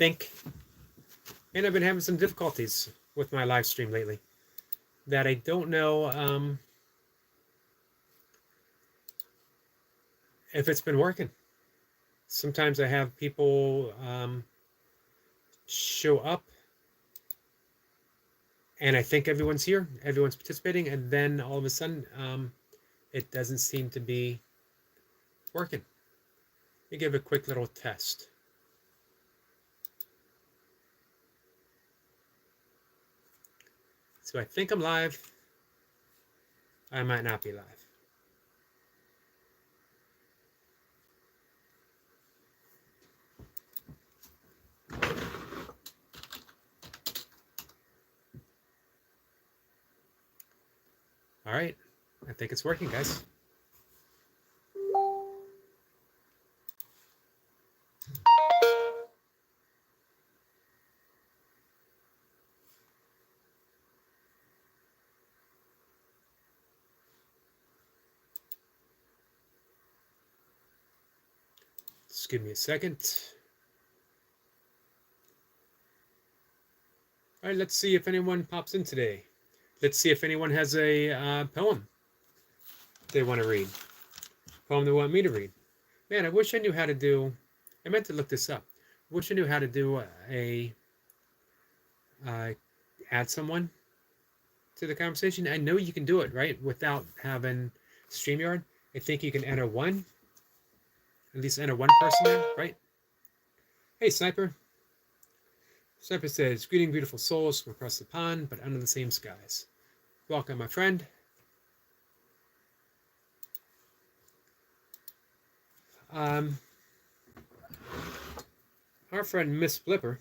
think, and I've been having some difficulties with my live stream lately that I don't know if it's been working. Sometimes I have people show up and I think everyone's here, everyone's participating, and then all of a sudden it doesn't seem to be working. Let me give a quick little test. So I think I'm live. I might not be live. All right, I think it's working, guys. Just give me a second. All right, let's see if anyone pops in today. Let's see if anyone has a poem they want to read. Poem they want me to read. Man, I wish I knew how to do. I meant to look this up. I wish I knew how to do add someone to the conversation. I know you can do it, right? Without having StreamYard. I think you can enter one. At least enter one person there, right? Hey, Sniper. Sniper says, greeting beautiful souls from across the pond, but under the same skies. Welcome, my friend. Our friend Miss Flipper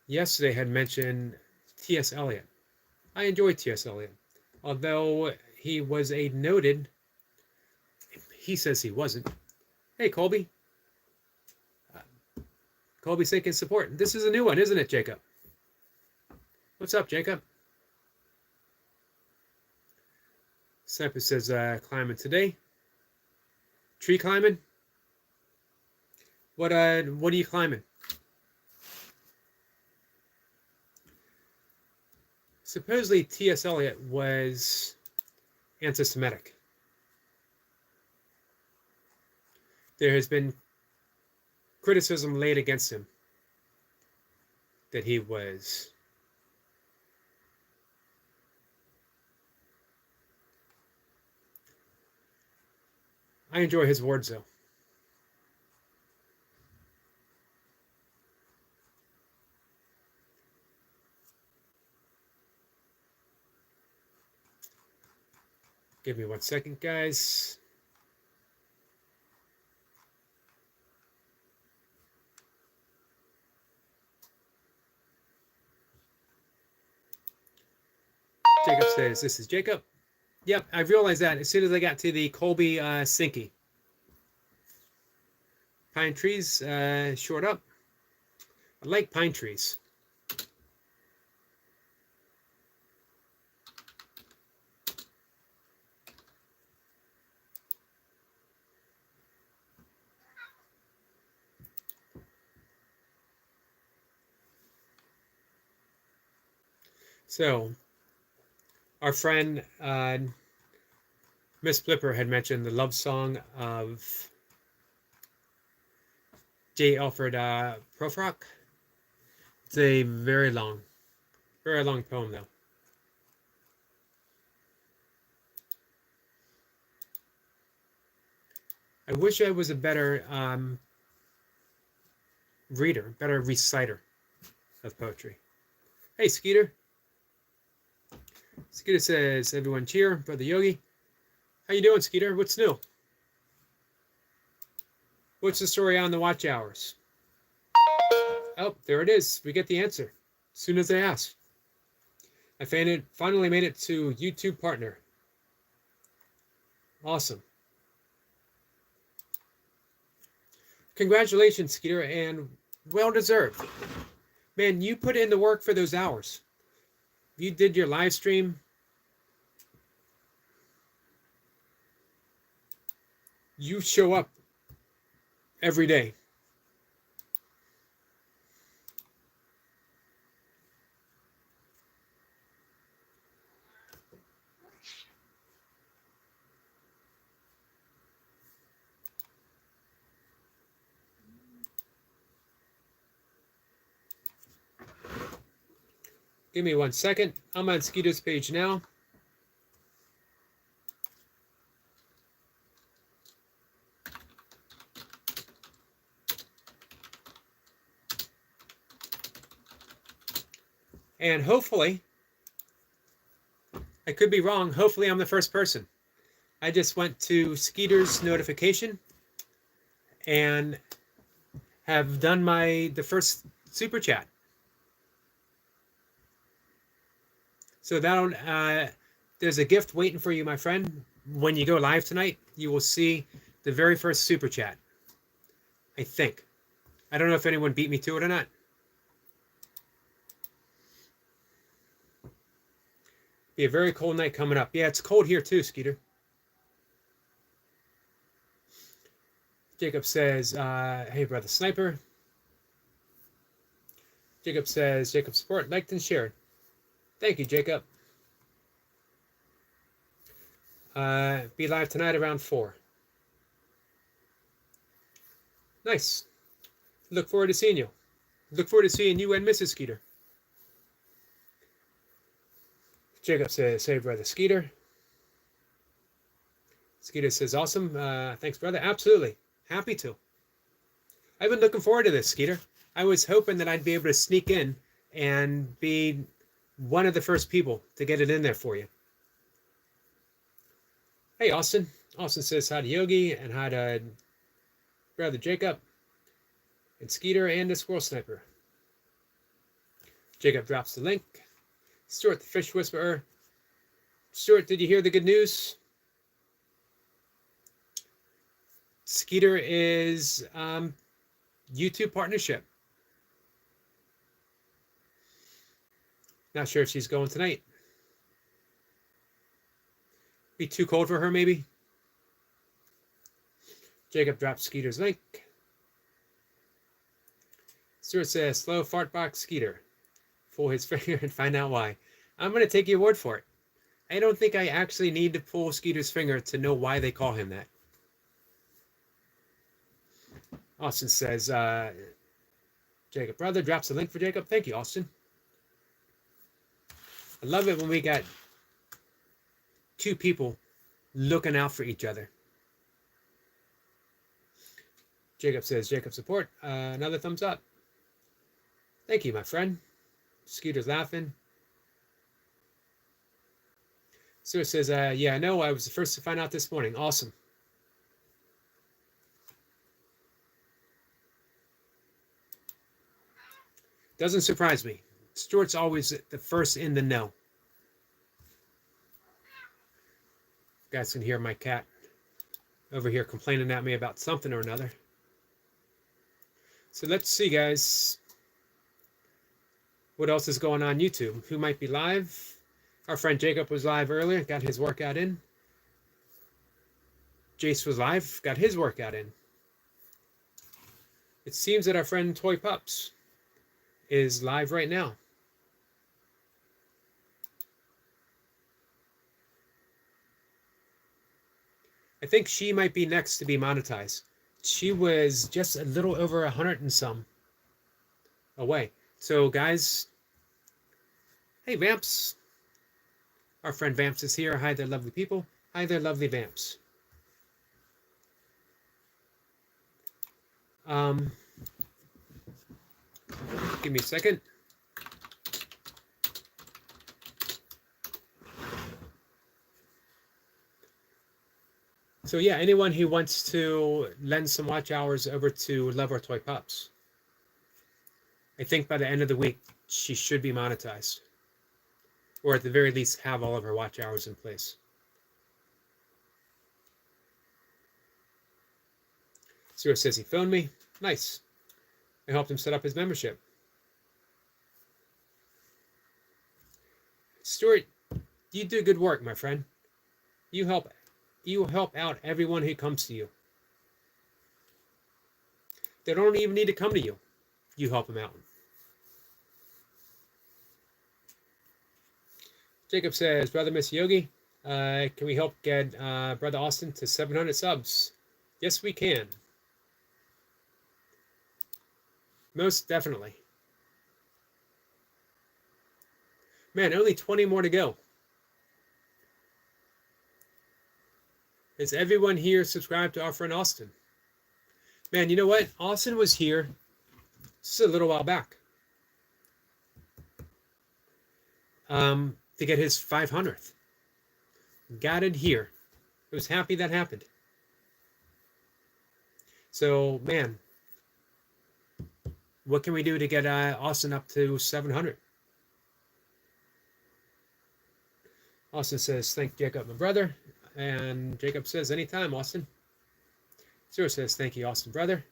yesterday had mentioned T.S. Eliot. I enjoy T.S. Eliot, although he was a noted, he says he wasn't. Hey, Colby. Colby seeking support. This is a new one, isn't it, Jacob? What's up, Jacob? Sniper says, climbing today. Tree climbing? What are you climbing? Supposedly T.S. Eliot was anti-Semitic. There has been criticism laid against him that he was I enjoy his words though. Give me 1 second, guys. Jacob says, this is Jacob. Yep, I realized that as soon as I got to the Colby Sinky. Pine trees, short up. I like pine trees. So, our friend Miss Flipper had mentioned the love song of J. Alfred Prufrock. It's a very long poem, though. I wish I was a better reader, better reciter of poetry. Hey, Skeeter. Skeeter says, everyone cheer, Brother Yogi. How you doing, Skeeter? What's new? What's the story on the watch hours? Oh, there it is. We get the answer as soon as I asked. I finally made it to YouTube partner. Awesome. Congratulations, Skeeter, and well deserved. Man, you put in the work for those hours. You did your live stream. You show up every day. Give me 1 second. I'm on Skeeter's page now. And hopefully, I could be wrong, hopefully I'm the first person. I just went to Skeeter's notification and have done the first super chat. So that'll, there's a gift waiting for you, my friend. When you go live tonight, you will see the very first super chat. I think. I don't know if anyone beat me to it or not. Be a very cold night coming up. Yeah, it's cold here too, Skeeter. Jacob says, hey, brother sniper. Jacob says, Jacob support, liked and shared. Thank you, Jacob. Be live tonight around 4. Nice. Look forward to seeing you. Look forward to seeing you and Mrs. Skeeter. Jacob says, hey, brother Skeeter. Skeeter says, awesome. Thanks, brother. Absolutely. Happy to. I've been looking forward to this, Skeeter. I was hoping that I'd be able to sneak in and be one of the first people to get it in there for you. Hey, Austin. Austin says hi to Yogi and hi to brother Jacob and Skeeter and the Squirrel Sniper. Jacob drops the link. Stuart the Fish Whisperer. Stuart, did you hear the good news? Skeeter is YouTube partnership. Not sure if she's going tonight. Be too cold for her, maybe. Jacob drops Skeeter's link. Stuart says, slow fart box Skeeter. Pull his finger and find out why. I'm going to take your word for it. I don't think I actually need to pull Skeeter's finger to know why they call him that. Austin says, Jacob brother drops the link for Jacob. Thank you, Austin. I love it when we got two people looking out for each other. Jacob says, Jacob support. Another thumbs up. Thank you, my friend. Skeeter's laughing. Stuart says, yeah, I know. I was the first to find out this morning. Awesome. Doesn't surprise me. Stuart's always the first in the know. You guys can hear my cat over here complaining at me about something or another. So let's see, guys. What else is going on YouTube? Who might be live? Our friend Jacob was live earlier, got his workout in. Jace was live, got his workout in. It seems that our friend Toy Pups is live right now. I think she might be next to be monetized. She was just a little over 100 and some away. So guys, hey Vamps. Our friend Vamps is here. Hi there, lovely people. Hi there, lovely Vamps. Give me a second. So yeah, anyone who wants to lend some watch hours over to Love Our Toy Pups, I think by the end of the week, she should be monetized. Or at the very least, have all of her watch hours in place. Stuart says he phoned me. Nice. I helped him set up his membership. Stuart, you do good work, my friend. You help out everyone who comes to you. They don't even need to come to you. You help them out. Jacob says, Brother Miss Yogi, can we help get Brother Austin to 700 subs? Yes, we can. Most definitely. Man, only 20 more to go. Is everyone here subscribed to our friend Austin? Man, you know what? Austin was here just a little while back to get his 500th. Got it here. I was happy that happened. So, man, what can we do to get Austin up to 700? Austin says, thank Jacob, my brother. And Jacob says, anytime, Austin. Stuart says, thank you, Austin, brother.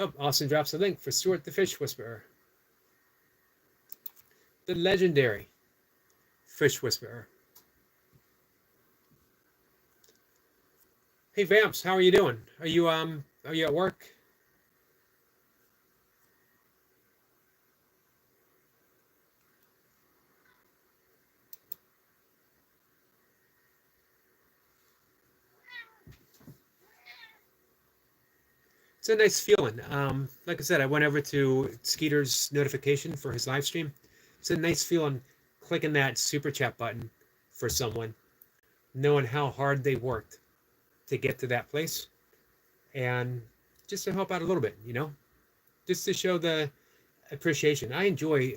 Oh, Austin drops a link for Stuart the Fish Whisperer. The legendary Fish Whisperer. Hey, Vamps, how are you doing? Are you at work? It's a nice feeling. Like I said, I went over to Skeeter's notification for his live stream. It's a nice feeling clicking that super chat button for someone, knowing how hard they worked to get to that place, and just to help out a little bit, you know, just to show the appreciation. I enjoy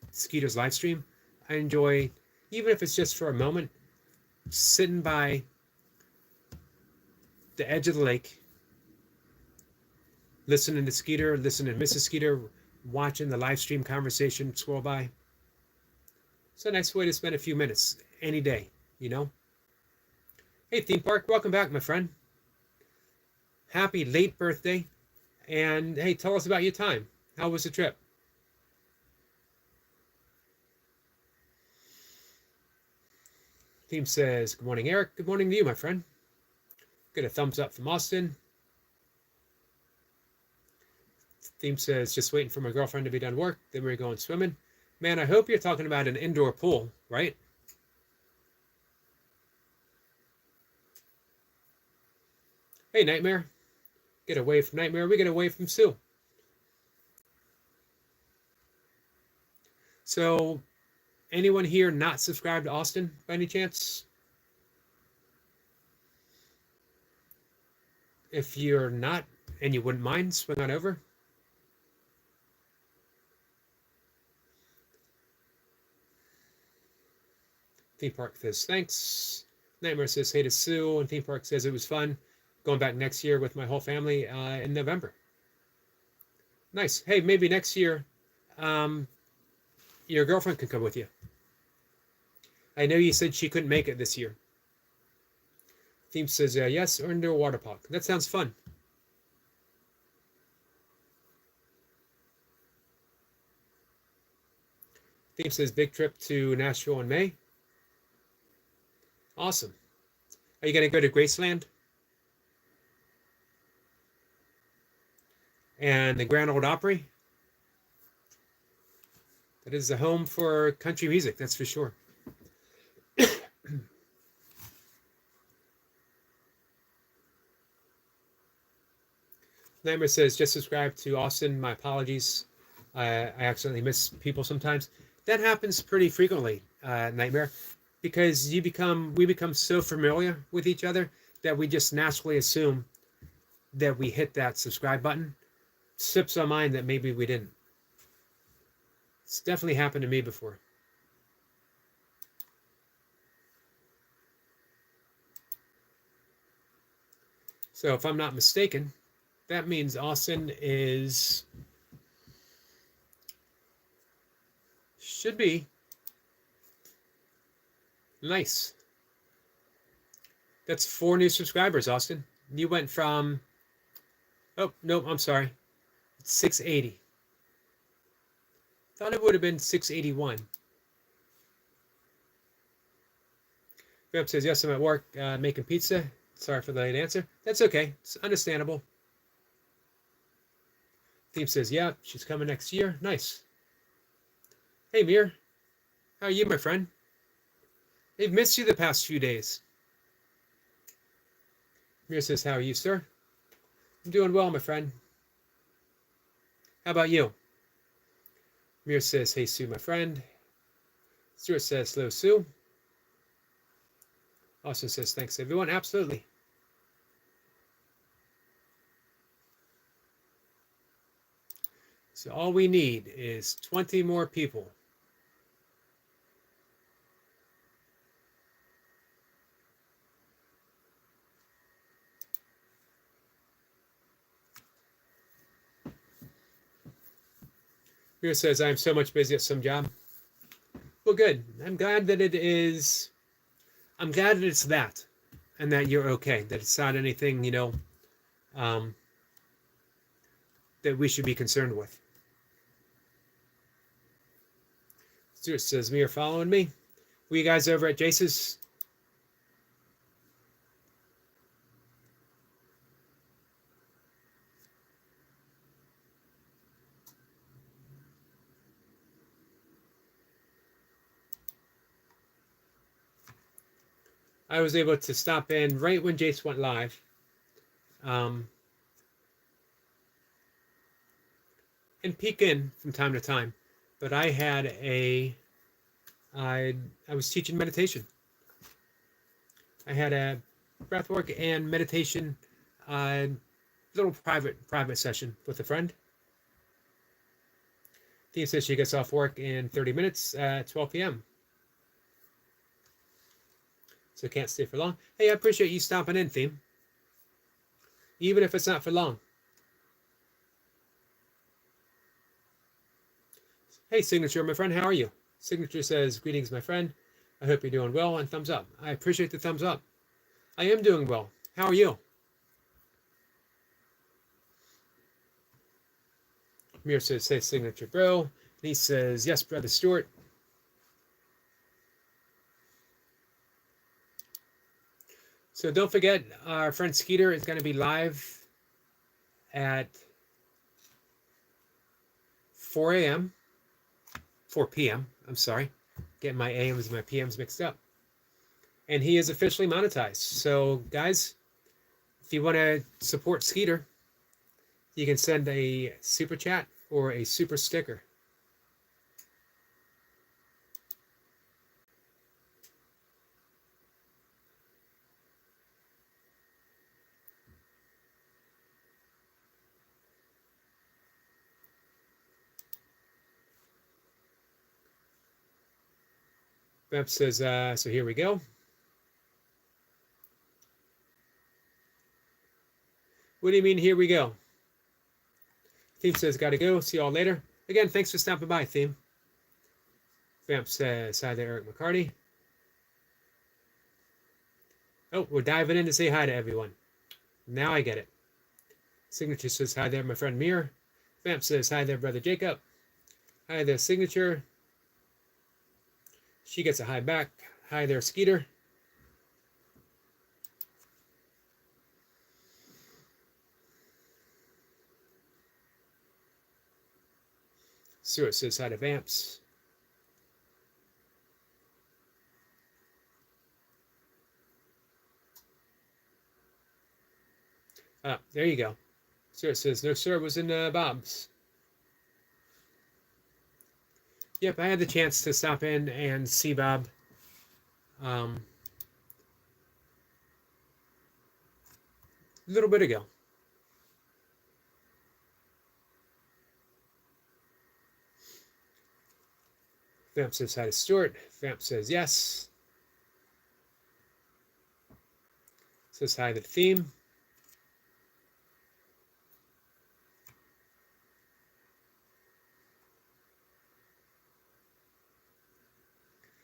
Skeeter's live stream. I enjoy, even if it's just for a moment, sitting by the edge of the lake, listening to Skeeter, listening to Mrs. Skeeter, watching the live stream conversation swirl by. It's a nice way to spend a few minutes any day, you know. Hey, Theme Park, welcome back, my friend. Happy late birthday. And hey, tell us about your time. How was the trip? Theme says, good morning, Eric. Good morning to you, my friend. Get a thumbs up from Austin. Theme says, just waiting for my girlfriend to be done work. Then we're going swimming. Man, I hope you're talking about an indoor pool, right? Hey, Nightmare. Get away from Nightmare. We get away from Sue. So, anyone here not subscribed to Austin by any chance? If you're not and you wouldn't mind, swing on over. Theme Park says thanks. Nightmare says hey to Sue, and Theme Park says it was fun. Going back next year with my whole family in November. Nice. Hey, maybe next year your girlfriend could come with you. I know you said she couldn't make it this year. Theme says yes, or into a water park. That sounds fun. Theme says big trip to Nashville in May. Awesome. Are you going to go to Graceland? And the Grand Ole Opry? That is the home for country music, that's for sure. Nightmare says, just subscribe to Austin. My apologies. I accidentally miss people sometimes. That happens pretty frequently, Nightmare, because we become so familiar with each other that we just naturally assume that we hit that subscribe button. Slips our mind that maybe we didn't. It's definitely happened to me before. So if I'm not mistaken, that means Austin should be nice. That's 4 new subscribers, Austin. You went from, oh, nope, I'm sorry. It's 680. Thought it would have been 681. Vamp says, yes, I'm at work making pizza. Sorry for the late answer. That's okay. It's understandable. Theme says, yeah, she's coming next year. Nice. Hey, Mir. How are you, my friend? They've missed you the past few days. Mir says, how are you, sir? I'm doing well, my friend. How about you? Mir says, hey, Sue, my friend. Stuart says, Slow Sue. Austin says, thanks, everyone. Absolutely. So all we need is 20 more people. Here says, I'm so much busy at some job. Well, good. I'm glad that it is. I'm glad that it's that, and that you're okay. That it's not anything, that we should be concerned with. Stuart says, me are following me. Were you guys over at Jace's? I was able to stop in right when Jace went live. And peek in from time to time. But I had I was teaching meditation. I had a breathwork and meditation little private session with a friend. Thea says she gets off work in 30 minutes at 12 p.m. So can't stay for long. Hey, I appreciate you stopping in, Theme. Even if it's not for long. Hey, Signature, my friend, how are you? Signature says, greetings, my friend. I hope you're doing well, and thumbs up. I appreciate the thumbs up. I am doing well. How are you? Mir says, say Signature, bro. And he says, yes, brother Stuart. So don't forget, our friend Skeeter is going to be live at 4 p.m. I'm sorry. Getting my AMs and my PMs mixed up. And he is officially monetized. So, guys, if you want to support Skeeter, you can send a super chat or a super sticker. Beb says, so here we go. What do you mean, here we go? Theme says, gotta go. See y'all later. Again, thanks for stopping by, Theme. Vamp says, hi there, Eric McCarty. Oh, we're diving in to say hi to everyone. Now I get it. Signature says, hi there, my friend Mir. Vamp says, hi there, brother Jacob. Hi there, Signature. She gets a hi back. Hi there, Skeeter. Stuart says hi to Vamps. Ah, there you go. Stuart says, no, sir, it was in Bob's. Yep, I had the chance to stop in and see Bob. A little bit ago. Vamp says hi to Stuart. Vamp says yes. Says hi to the Theme.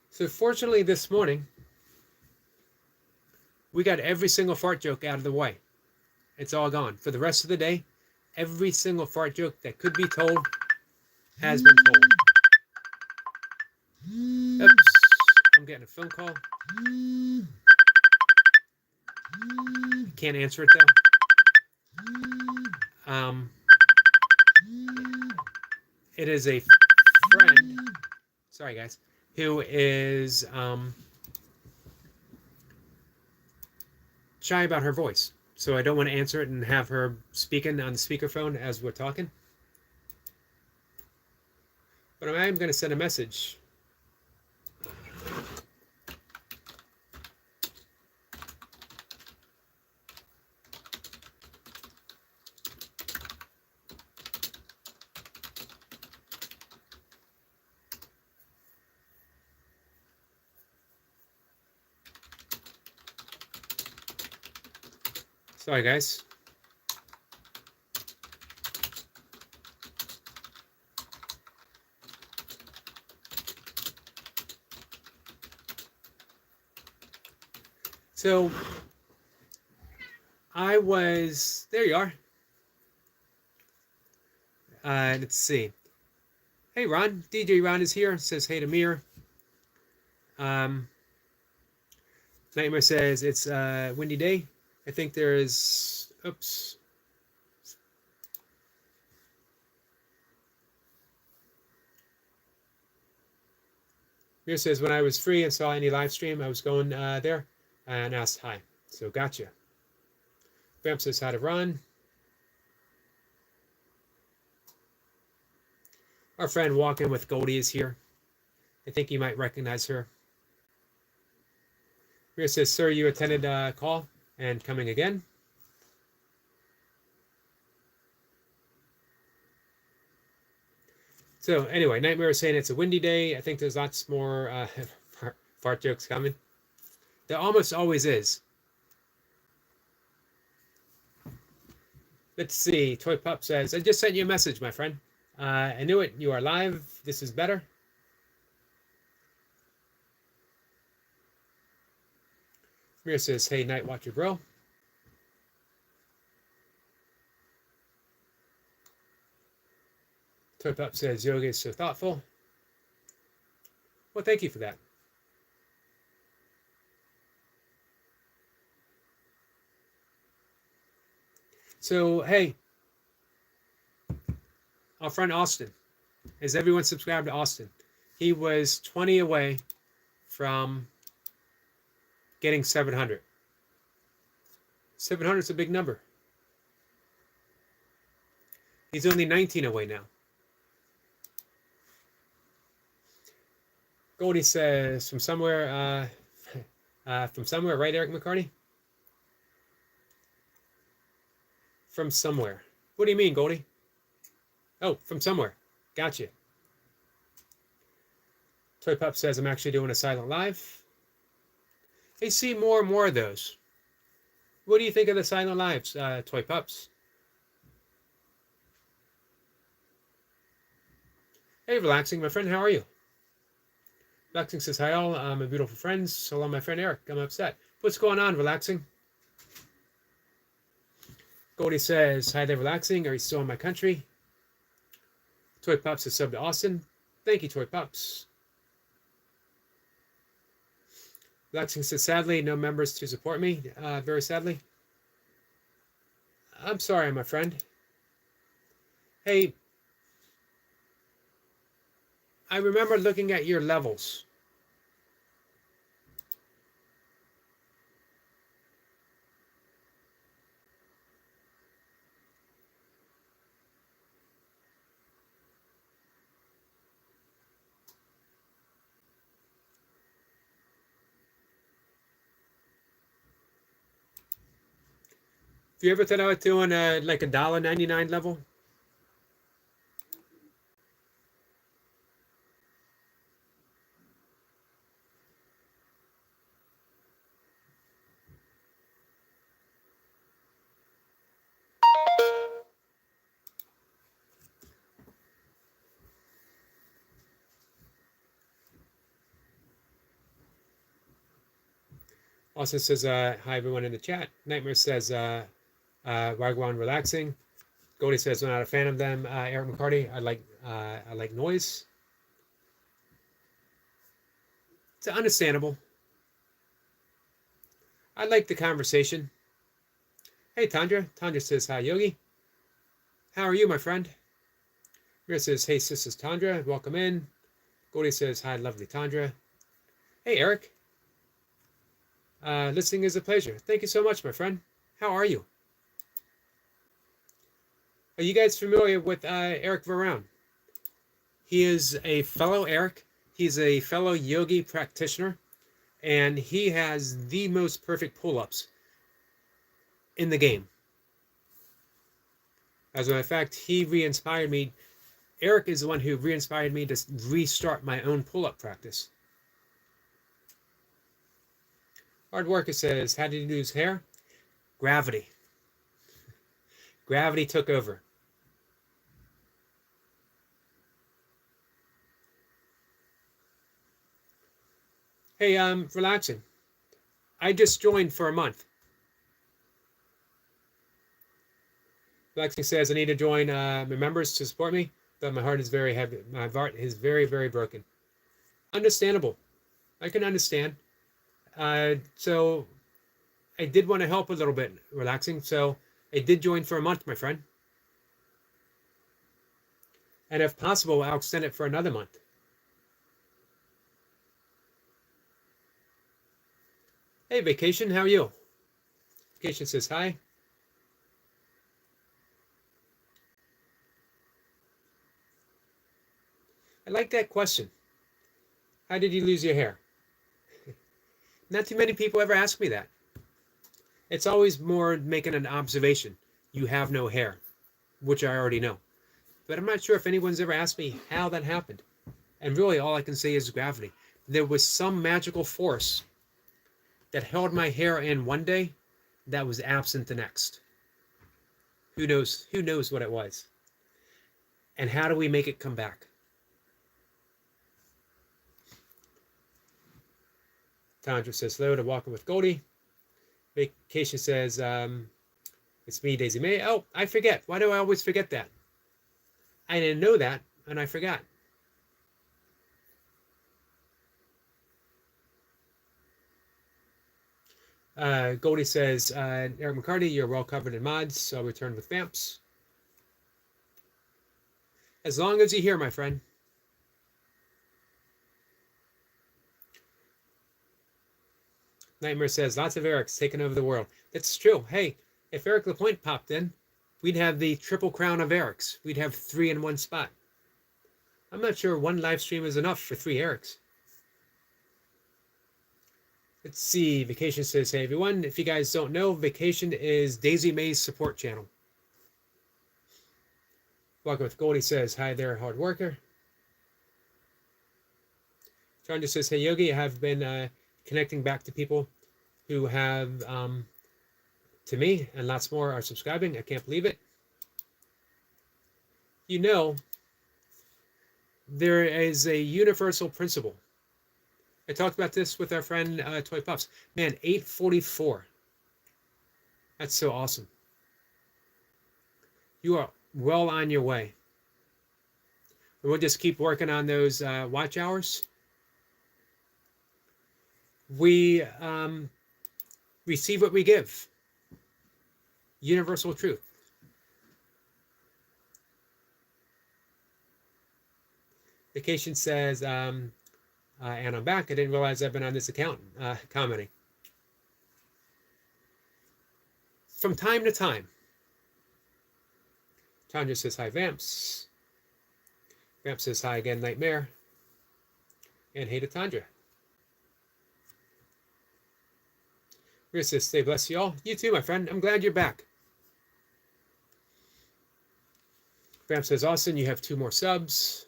So fortunately this morning, we got every single fart joke out of the way. It's all gone. For the rest of the day, every single fart joke that could be told has been told. Oops, I'm getting a phone call. Can't answer it though. It is a friend, sorry guys, who is shy about her voice. So I don't want to answer it and have her speaking on the speakerphone as we're talking. But I am going to send a message Sorry, guys. So there you are. Let's see. Hey, Ron. DJ Ron is here. Says hey to Mir. Nightmare says it's a windy day. I think there is. Oops. Mir says when I was free and saw any live stream, I was going there and asked hi. So gotcha. Vamp says how to run. Our friend Walking with Goldie is here. I think you might recognize her. Mir says, sir, you attended a call and coming again. So anyway, Nightmare is saying it's a windy day. I think there's lots more fart jokes coming. There almost always is. Let's see. Toy Pup says, I just sent you a message, my friend. I knew it. You are live. This is better. Mir says, hey, Night Watcher bro. Toy Pup says, yoga is so thoughtful. Well, thank you for that. So, hey, our friend Austin. Has everyone subscribed to Austin? He was 20 away from getting 700. 700 is a big number. He's only 19 away now. Goldie says from somewhere, right, Eric McCarty? From somewhere. What do you mean, Goldie? Oh, from somewhere. Gotcha. Toy Pup says I'm actually doing a silent live. I see more and more of those. What do you think of the silent lives, Toy Pups? Hey, Relaxing, my friend, how are you? Relaxing says, hi all, my beautiful friends. Hello, my friend Eric, I'm upset. What's going on, Relaxing? Goldie says, hi there, Relaxing. Are you still in my country? Toy Pups is sub to Austin. Thank you, Toy Pups. Relaxing says, sadly, no members to support me. Very sadly. I'm sorry, my friend. Hey, I remember looking at your levels. Have you ever thought about doing like $1.99 level? Austin says, hi everyone in the chat. Nightmare says, Wagwan Relaxing. Goldie says, I'm not a fan of them. Eric McCarty, I like noise. It's understandable. I like the conversation. Hey, Tandra. Tandra says, hi, Yogi. How are you, my friend? Mira says, hey, sisters Tandra, welcome in. Goldie says, hi, lovely Tandra. Hey, Eric. Listening is a pleasure. Thank you so much, my friend. How are you? Are you guys familiar with Eric Varone? He is a fellow Eric. He's a fellow yogi practitioner, and he has the most perfect pull-ups in the game. As a matter of fact, he re-inspired me. Eric is the one who re-inspired me to restart my own pull-up practice. Hard Worker says, how did you lose hair? Gravity. Gravity took over. Hey, relaxing. I just joined for a month. Relaxing says I need to join my members to support me, but my heart is very heavy. My heart is very, very broken. Understandable. I can understand. So I did want to help a little bit, relaxing. So I did join for a month, my friend. And if possible, I'll extend it for another month. Hey, Vacation, how are you? Vacation says hi. I like that question. How did you lose your hair? Not too many people ever ask me that. It's always more making an observation. You have no hair, which I already know. But I'm not sure if anyone's ever asked me how that happened. And really, all I can say is gravity. There was some magical force that held my hair in one day that was absent the next. Who knows? Who knows what it was? And how do we make it come back? Tandra says hello to Walking with Goldie. Vacation says, it's me, Daisy May. Oh, I forget. Why do I always forget that? I didn't know that, and I forgot. Goldie says, Eric McCarty, you're well covered in mods, so I'll return with Vamps. As long as you're here, my friend. Nightmare says, lots of Erics taking over the world. That's true. Hey, if Eric Lapointe popped in, we'd have the triple crown of Erics. We'd have 3 in one spot. I'm not sure one live stream is enough for 3 Erics. Let's see. Vacation says, hey, everyone. If you guys don't know, Vacation is Daisy May's support channel. Walking with Goldie says, hi there, hard worker. Chandra says, hey, Yogi, I have been connecting back to people who have, to me, and lots more are subscribing. I can't believe it. You know, there is a universal principle. I talked about this with our friend Toy Puffs. Man, 844. That's so awesome. You are well on your way. We'll just keep working on those watch hours. We receive what we give. Universal truth. Vacation says, and I'm back. I didn't realize I've been on this account commenting. From time to time. Tanya says, hi, Vamps. Vamps says, hi again, Nightmare. And hey to Tandra. Chris says, stay blessed, y'all. You too, my friend. I'm glad you're back. Vamps says, Austin, you have 2 more subs.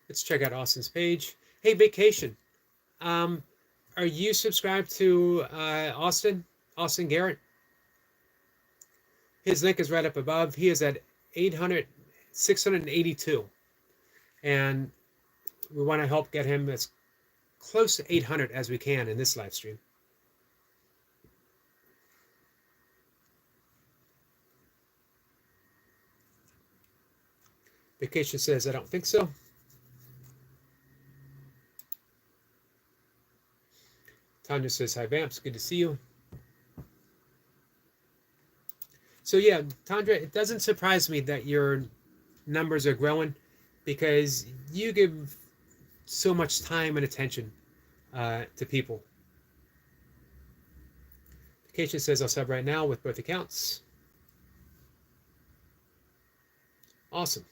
Let's check out Austin's page. Hey, Vacation. Are you subscribed to Austin Garrett? His link is right up above. He is at 682. And we want to help get him as close to 800 as we can in this live stream. Vacation says, I don't think so. Tanya says, hi, Vamps. Good to see you. So, yeah, Tandra, it doesn't surprise me that your numbers are growing because you give so much time and attention to people. Vacation says, I'll sub right now with both accounts. Awesome.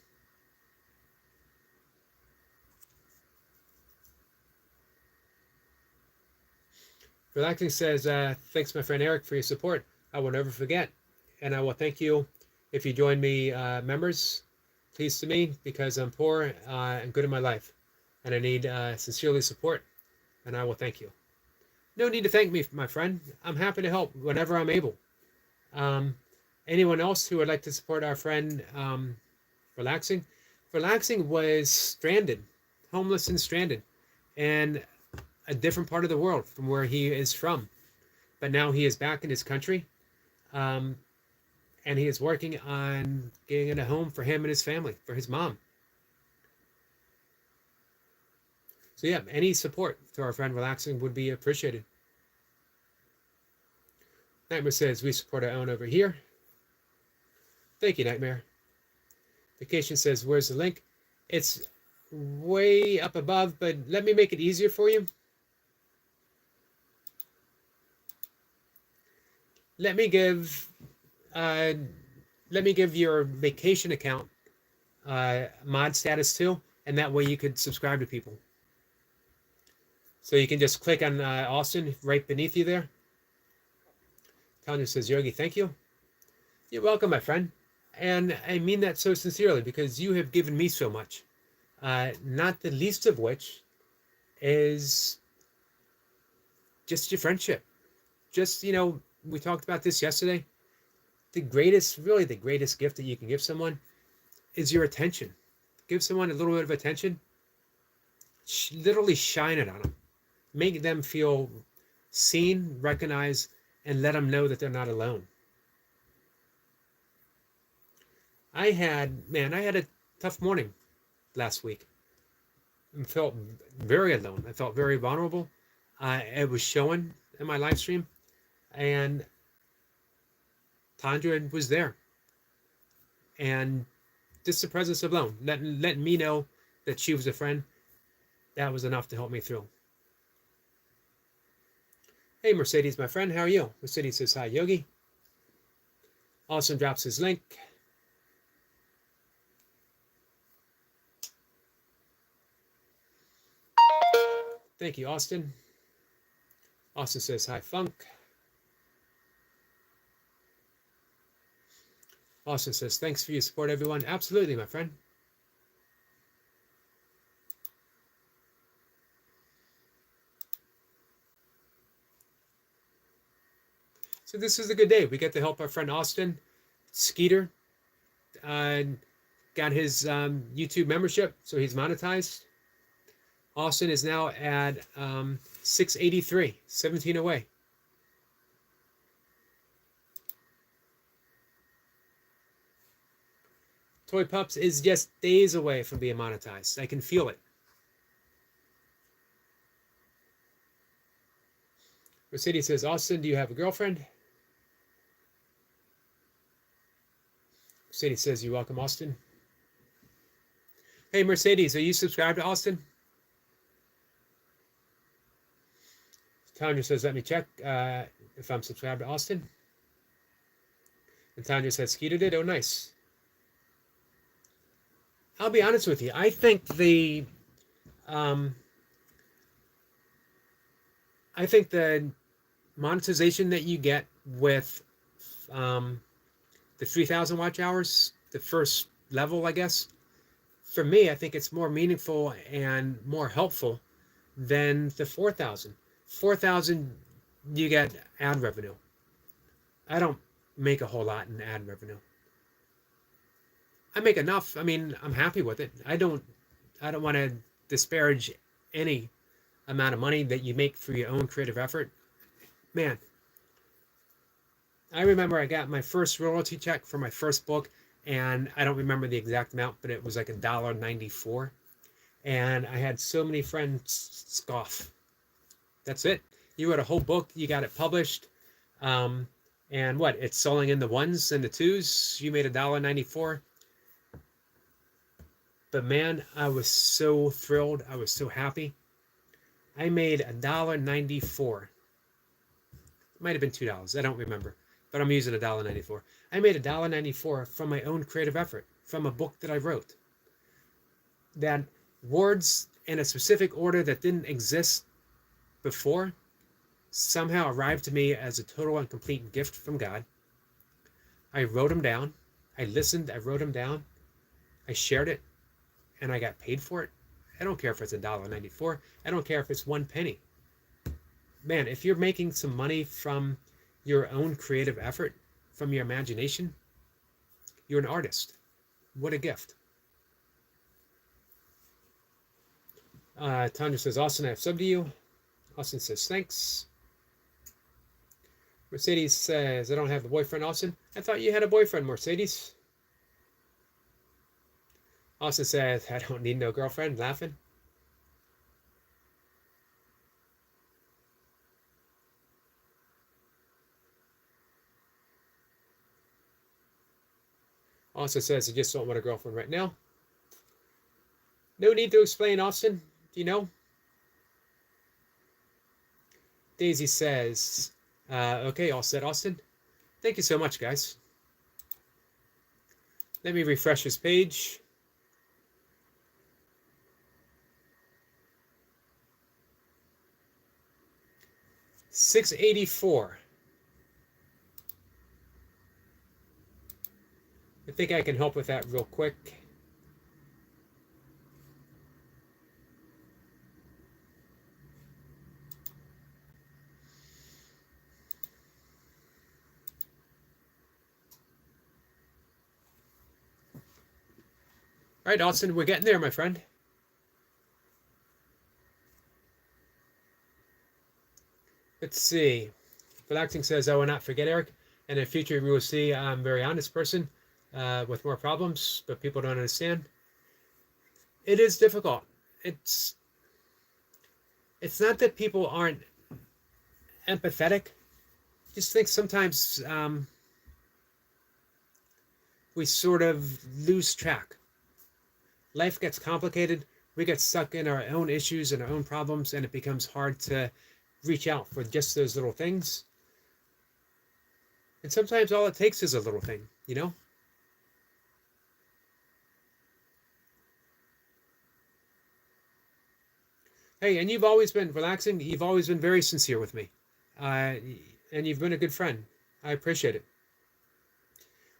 Relaxing says, thanks, my friend Eric, for your support. I will never forget. And I will thank you if you join me, members. Please to me, because I'm poor and good in my life. And I need sincerely support. And I will thank you. No need to thank me, my friend. I'm happy to help whenever I'm able. Anyone else who would like to support our friend Relaxing? Relaxing was stranded, homeless and stranded, in a different part of the world from where he is from. But now he is back in his country, um, and he is working on getting a home for him and his family, for his mom. So yeah, any support to our friend Relaxing would be appreciated. Nightmare says we support our own over here. Thank you, Nightmare. Vacation says, where's the link? It's way up above, but let me make it easier for you. Let me give your vacation account mod status too, and that way you could subscribe to people. So you can just click on Austin right beneath you there. Tanya says, Yogi, thank you. You're welcome, my friend. And I mean that so sincerely because you have given me so much. Not the least of which is just your friendship. Just, we talked about this yesterday. The greatest gift that you can give someone is your attention. Give someone a little bit of attention. Literally shine it on them. Make them feel seen, recognized, and let them know that they're not alone. I had a tough morning last week. I felt very alone. I felt very vulnerable. It was showing in my live stream, and Tandra was there. And just the presence alone, letting me know that she was a friend, that was enough to help me through. Hey, Mercedes, my friend, how are you? Mercedes says, hi, Yogi. Austin drops his link. Thank you, Austin. Austin says, hi, Funk. Austin says, thanks for your support, everyone. Absolutely, my friend. So this is a good day. We get to help our friend Austin. Skeeter got his YouTube membership, so he's monetized. Austin is now at 683, 17 away. Toy Pups is just days away from being monetized. I can feel it. Mercedes says, Austin, do you have a girlfriend? Mercedes says, you're welcome, Austin. Hey, Mercedes, are you subscribed to Austin? Tanya says, let me check if I'm subscribed to Austin. And Tanya says, Skeeter did. Oh, nice. I'll be honest with you. I think the monetization that you get with the 3,000 watch hours, the first level, I guess, for me, I think it's more meaningful and more helpful than the 4,000. 4,000, you get ad revenue. I don't make a whole lot in ad revenue. I make enough. I mean, I'm happy with it. I don't want to disparage any amount of money that you make for your own creative effort. Man, I remember I got my first royalty check for my first book, and I don't remember the exact amount, but it was like $1.94. And I had so many friends scoff. That's it. You wrote a whole book, you got it published, and what? It's selling in the ones and the twos. You made $1.94. But man, I was so thrilled. I was so happy. I made $1.94. It might have been $2. I don't remember, but I'm using $1.94. I made $1.94 from my own creative effort, from a book that I wrote. That words in a specific order that didn't exist before somehow arrived to me as a total and complete gift from God. I wrote them down. I listened. I wrote them down. I shared it, and I got paid for it. I don't care if it's $1.94. I don't care if it's 1 penny. Man, if you're making some money from your own creative effort, from your imagination, You're an artist. What a gift. Tanya says, Austin, I have subbed to you. Austin says, thanks. Mercedes says, I don't have a boyfriend, Austin. I thought you had a boyfriend, Mercedes. Austin says, I don't need no girlfriend, laughing. Austin says, I just don't want a girlfriend right now. No need to explain, Austin. Do you know? Daisy says, okay, all set, Austin. Thank you so much, guys. Let me refresh this page. $684. I think I can help with that real quick. All right, Austin, we're getting there, my friend. Let's see. Relaxing says, I will not forget, Eric. And in the future, we will see I'm a very honest person with more problems, but people don't understand. It is difficult. It's not that people aren't empathetic. Just think sometimes we sort of lose track. Life gets complicated. We get stuck in our own issues and our own problems, and it becomes hard to reach out for just those little things. And sometimes all it takes is a little thing, you know? Hey, and you've always been relaxing. You've always been very sincere with me. And you've been a good friend. I appreciate it.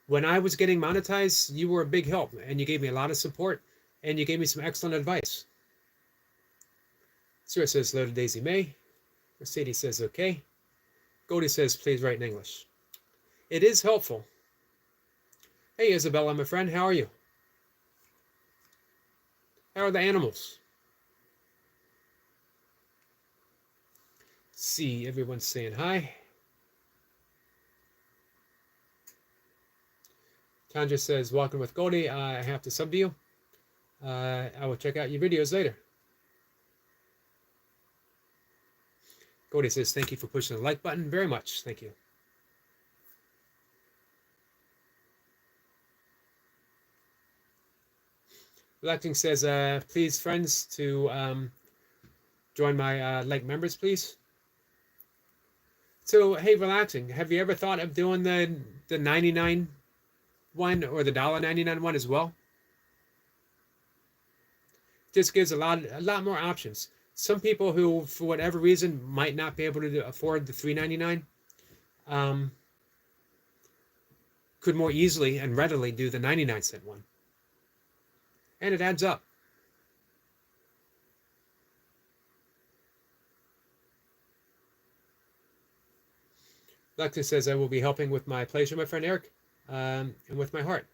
When I was getting monetized, you were a big help, and you gave me a lot of support, and you gave me some excellent advice. Sarah says, hello to Daisy May. Mercedes says, okay. Goldie says, please write in English. It is helpful. Hey, Isabella, my friend, how are you? How are the animals? Let's see, everyone's saying hi. Tanja says, welcome with Goldie. I have to sub to you. I will check out your videos later. Goldie says, thank you for pushing the like button. Very much. Thank you. Relaxing says, please, friends, to join my like members, please. So, hey, Relaxing, have you ever thought of doing the 99 one or the $1.99 one as well? Just gives a lot more options. Some people who, for whatever reason, might not be able to afford the $3.99 could more easily and readily do the 99-cent one. And it adds up. Lexi says, I will be helping with my pleasure, my friend Eric, and with my heart,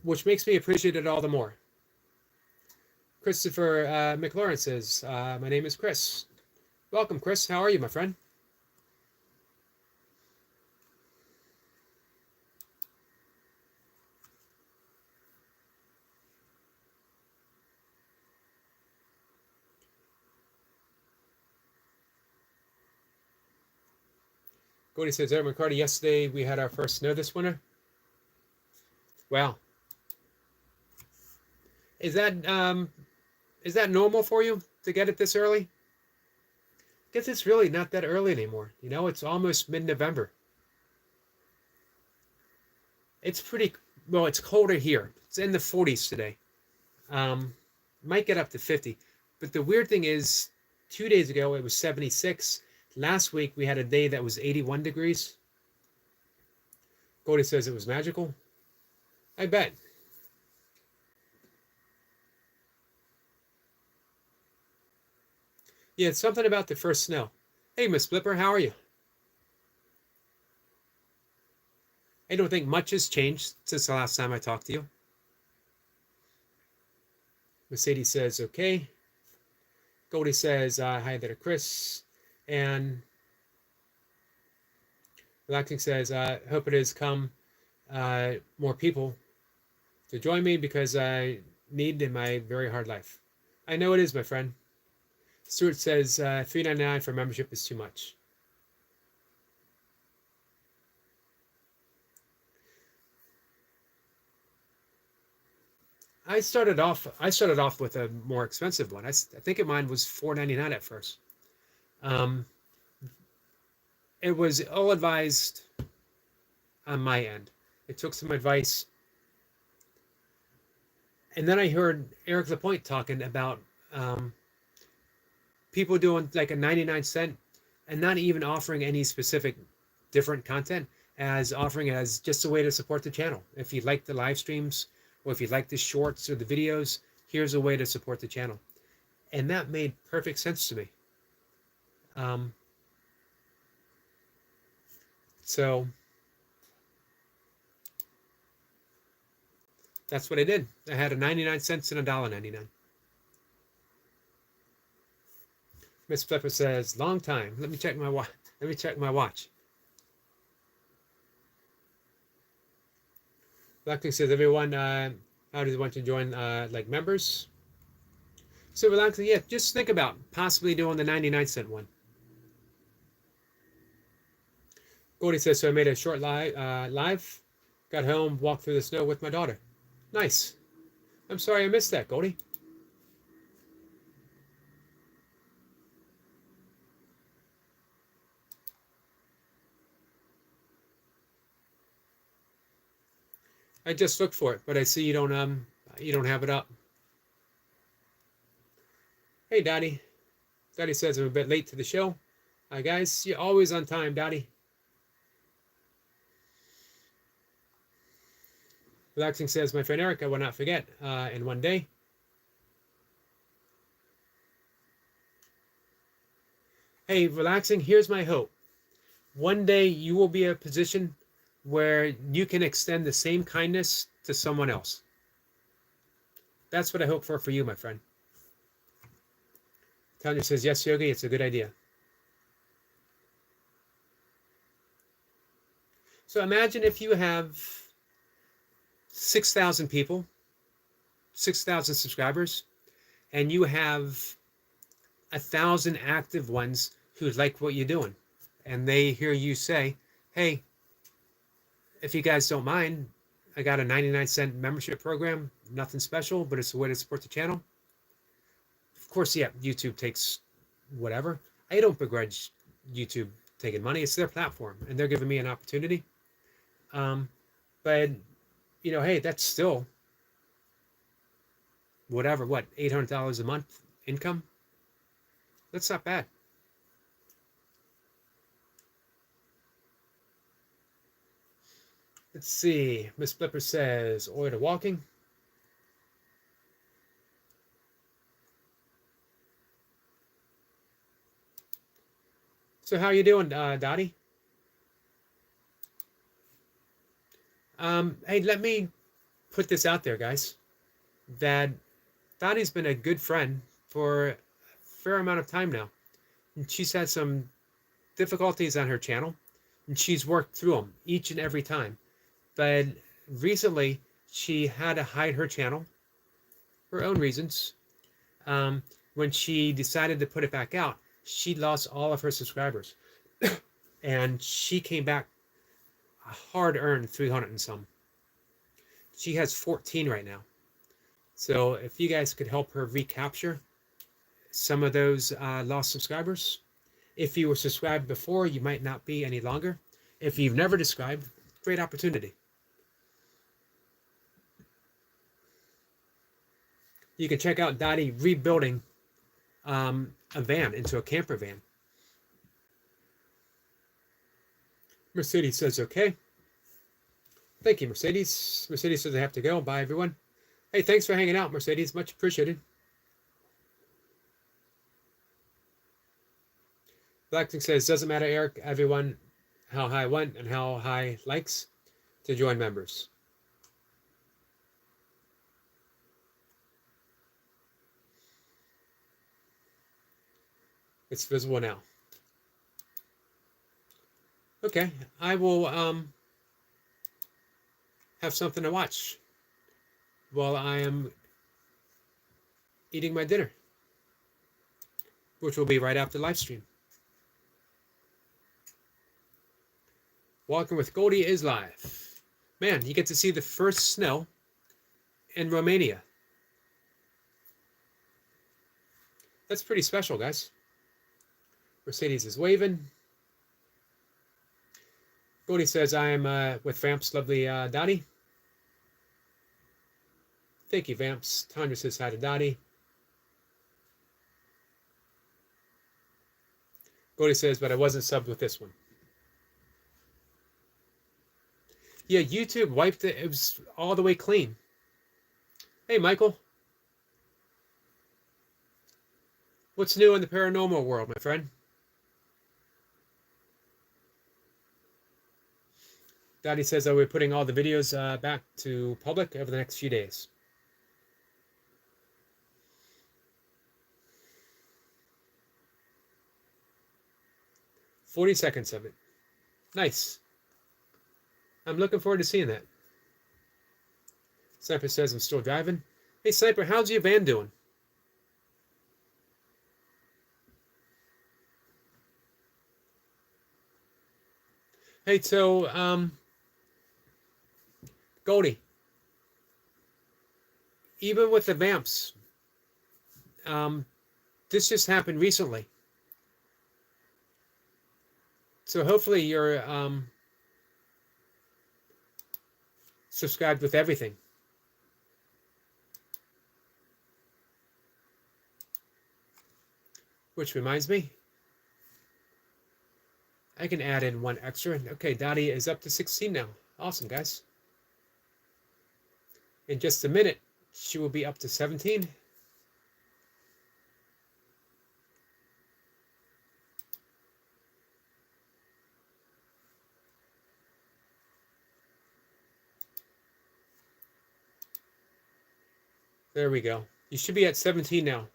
which makes me appreciate it all the more. Christopher McLaurin says, my name is Chris. Welcome, Chris. How are you, my friend? Cody says, Eric McCarty, yesterday we had our first snow this winter. Wow. Is that normal for you to get it this early? I guess it's really not that early anymore. You know, it's almost mid-November. It's pretty, well, it's colder here. It's in the 40s today. Might get up to 50. But the weird thing is, 2 days ago it was 76. Last week we had a day that was 81 degrees. Cody says it was magical. I bet. Yeah, it's something about the first snow. Hey, Miss Flipper, how are you? I don't think much has changed since the last time I talked to you. Mercedes says, okay. Goldie says, hi there, Chris. And Relaxing says, hope it has come more people to join me because I need in my very hard life. I know it is, my friend. Stuart says, $3.99 for membership is too much. I started off with a more expensive one. I think mine was $4.99 at first. It was ill advised on my end. It took some advice. And then I heard Eric Lapointe talking about people doing like a 99 cent and not even offering any specific different content, as offering it as just a way to support the channel. If you like the live streams, or if you like the shorts or the videos, here's a way to support the channel. And that made perfect sense to me. So that's what I did. I had a 99 cents and a $1.99. Miss Flipper says, long time. Let me check my watch. Let me check my watch. Relaxing says, everyone, how do you want to join like members? So Relaxing, yeah, just think about possibly doing the 99 cent one. Goldie says, so I made a short live, got home, walked through the snow with my daughter. Nice. I'm sorry I missed that, Goldie. I just looked for it, but I see you don't have it up. Hey, Dottie. Dottie says I'm a bit late to the show. Hi, guys. You're always on time, Dottie. Relaxing says, my friend Eric, I will not forget in one day. Hey, Relaxing, here's my hope. One day you will be in a position where you can extend the same kindness to someone else. That's what I hope for you, my friend. Tanya says, yes, Yogi, it's a good idea. So imagine if you have 6,000 people, 6,000 subscribers, and you have 1,000 active ones who like what you're doing. And they hear you say, hey, if you guys don't mind, I got a 99 cent membership program, nothing special, but it's a way to support the channel. Of course, yeah, YouTube takes whatever. I don't begrudge YouTube taking money. It's their platform, and they're giving me an opportunity. But, you know, hey, that's still whatever, what, $800 a month income? That's not bad. Let's see. Miss Flipper says, order walking. So how you doing, Dottie? Hey, let me put this out there, guys, that Dottie's been a good friend for a fair amount of time now. And she's had some difficulties on her channel, and she's worked through them each and every time. But recently, she had to hide her channel, her own reasons. When she decided to put it back out, she lost all of her subscribers. And she came back a hard-earned 300 and some. She has 14 right now. So if you guys could help her recapture some of those lost subscribers. If you were subscribed before, you might not be any longer. If you've never subscribed, great opportunity. You can check out Dottie rebuilding a van into a camper van. Mercedes says, okay. Thank you, Mercedes. Mercedes says I have to go. Bye, everyone. Hey, thanks for hanging out, Mercedes. Much appreciated. Blackthing says, doesn't matter, Eric. Everyone, how high went and how high likes. to join members. It's visible now. Okay, I will have something to watch while I am eating my dinner, which will be right after the live stream. Walking with Goldie is live. Man, you get to see the first snow in Romania. That's pretty special, guys. Mercedes is waving. Goldie says, I am with Vamps, lovely Dottie. Thank you, Vamps. Tanya says hi to Dottie. Goldie says, but I wasn't subbed with this one. Yeah, YouTube wiped it. It was all the way clean. Hey, Michael. What's new in the paranormal world, my friend? Daddy says that we're putting all the videos back to public over the next few days. "40 seconds of it. Nice. I'm looking forward to seeing that. Sniper says I'm still driving. Hey, Sniper, how's your van doing? Hey, so, Goldie, even with the Vamps, this just happened recently. So hopefully you're subscribed with everything. Which reminds me, I can add in one extra. Okay, Dottie is up to 16 now. Awesome, guys. In just a minute, she will be up to 17. There we go. You should be at 17 now.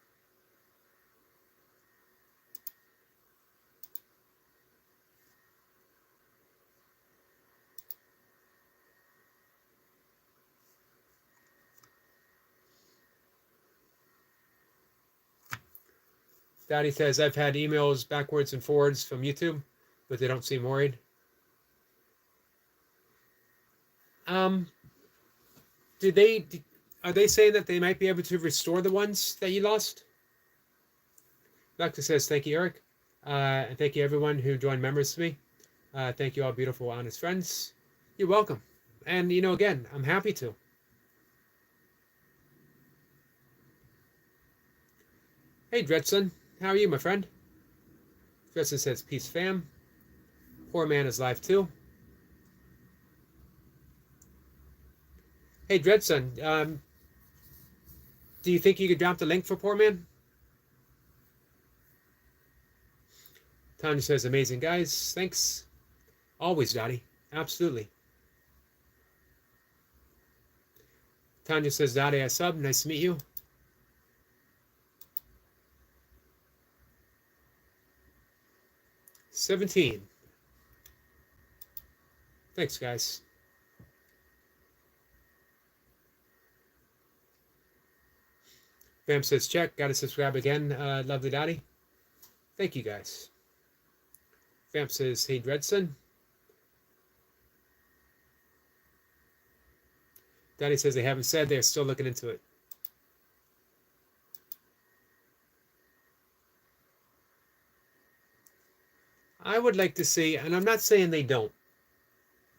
Daddy says, I've had emails backwards and forwards from YouTube, but they don't seem worried. Are they saying that they might be able to restore the ones that you lost? Doctor says, thank you, Eric. And thank you, everyone who joined members to me. Thank you all, beautiful, honest friends. You're welcome. And, you know, again, I'm happy to. Hey, Dredson. How are you, my friend? Dredson says, peace, fam. Poor man is live, too. Hey, Dredson, do you think you could drop the link for Poor Man? Tanya says, amazing, guys. Thanks. Always, Dottie. Absolutely. Tanya says, Dottie, I sub. Nice to meet you. $17. Thanks, guys. Bam says, check. Got to subscribe again. Lovely Dottie. Thank you, guys. Vamp says, hey, Dredson. Daddy says they haven't said. They're still looking into it. I would like to see, and I'm not saying they don't.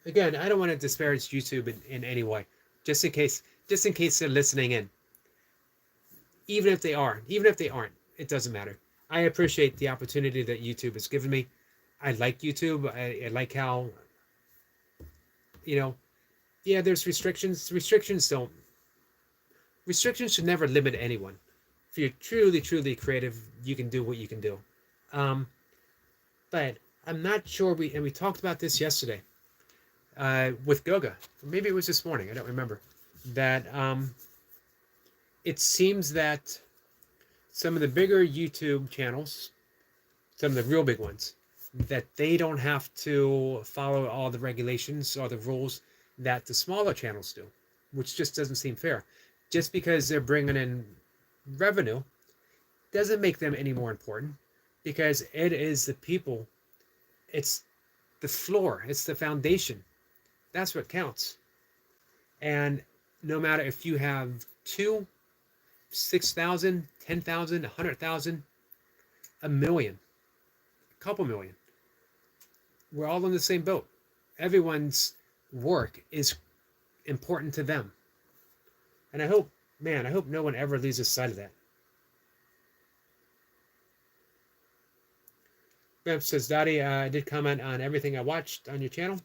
Again, I don't want to disparage YouTube in any way. Just in case they're listening in. Even if they aren't, it doesn't matter. I appreciate the opportunity that YouTube has given me. I like YouTube. I like how, you know, yeah, there's restrictions. Restrictions should never limit anyone. If you're truly, truly creative, you can do what you can do. But I'm not sure, and we talked about this yesterday. with Goga. Maybe it was this morning. I don't remember. That it seems that some of the bigger YouTube channels, some of the real big ones, that they don't have to follow all the regulations or the rules that the smaller channels do, which just doesn't seem fair. Just because they're bringing in revenue doesn't make them any more important, because it is the people, it's the floor, it's the foundation. That's what counts. And no matter if you have 2, 6,000, 10,000, 100,000, a million, a couple million, we're all in the same boat. Everyone's work is important to them. And I hope no one ever loses sight of that. Beth says, Dottie, I did comment on everything I watched on your channel.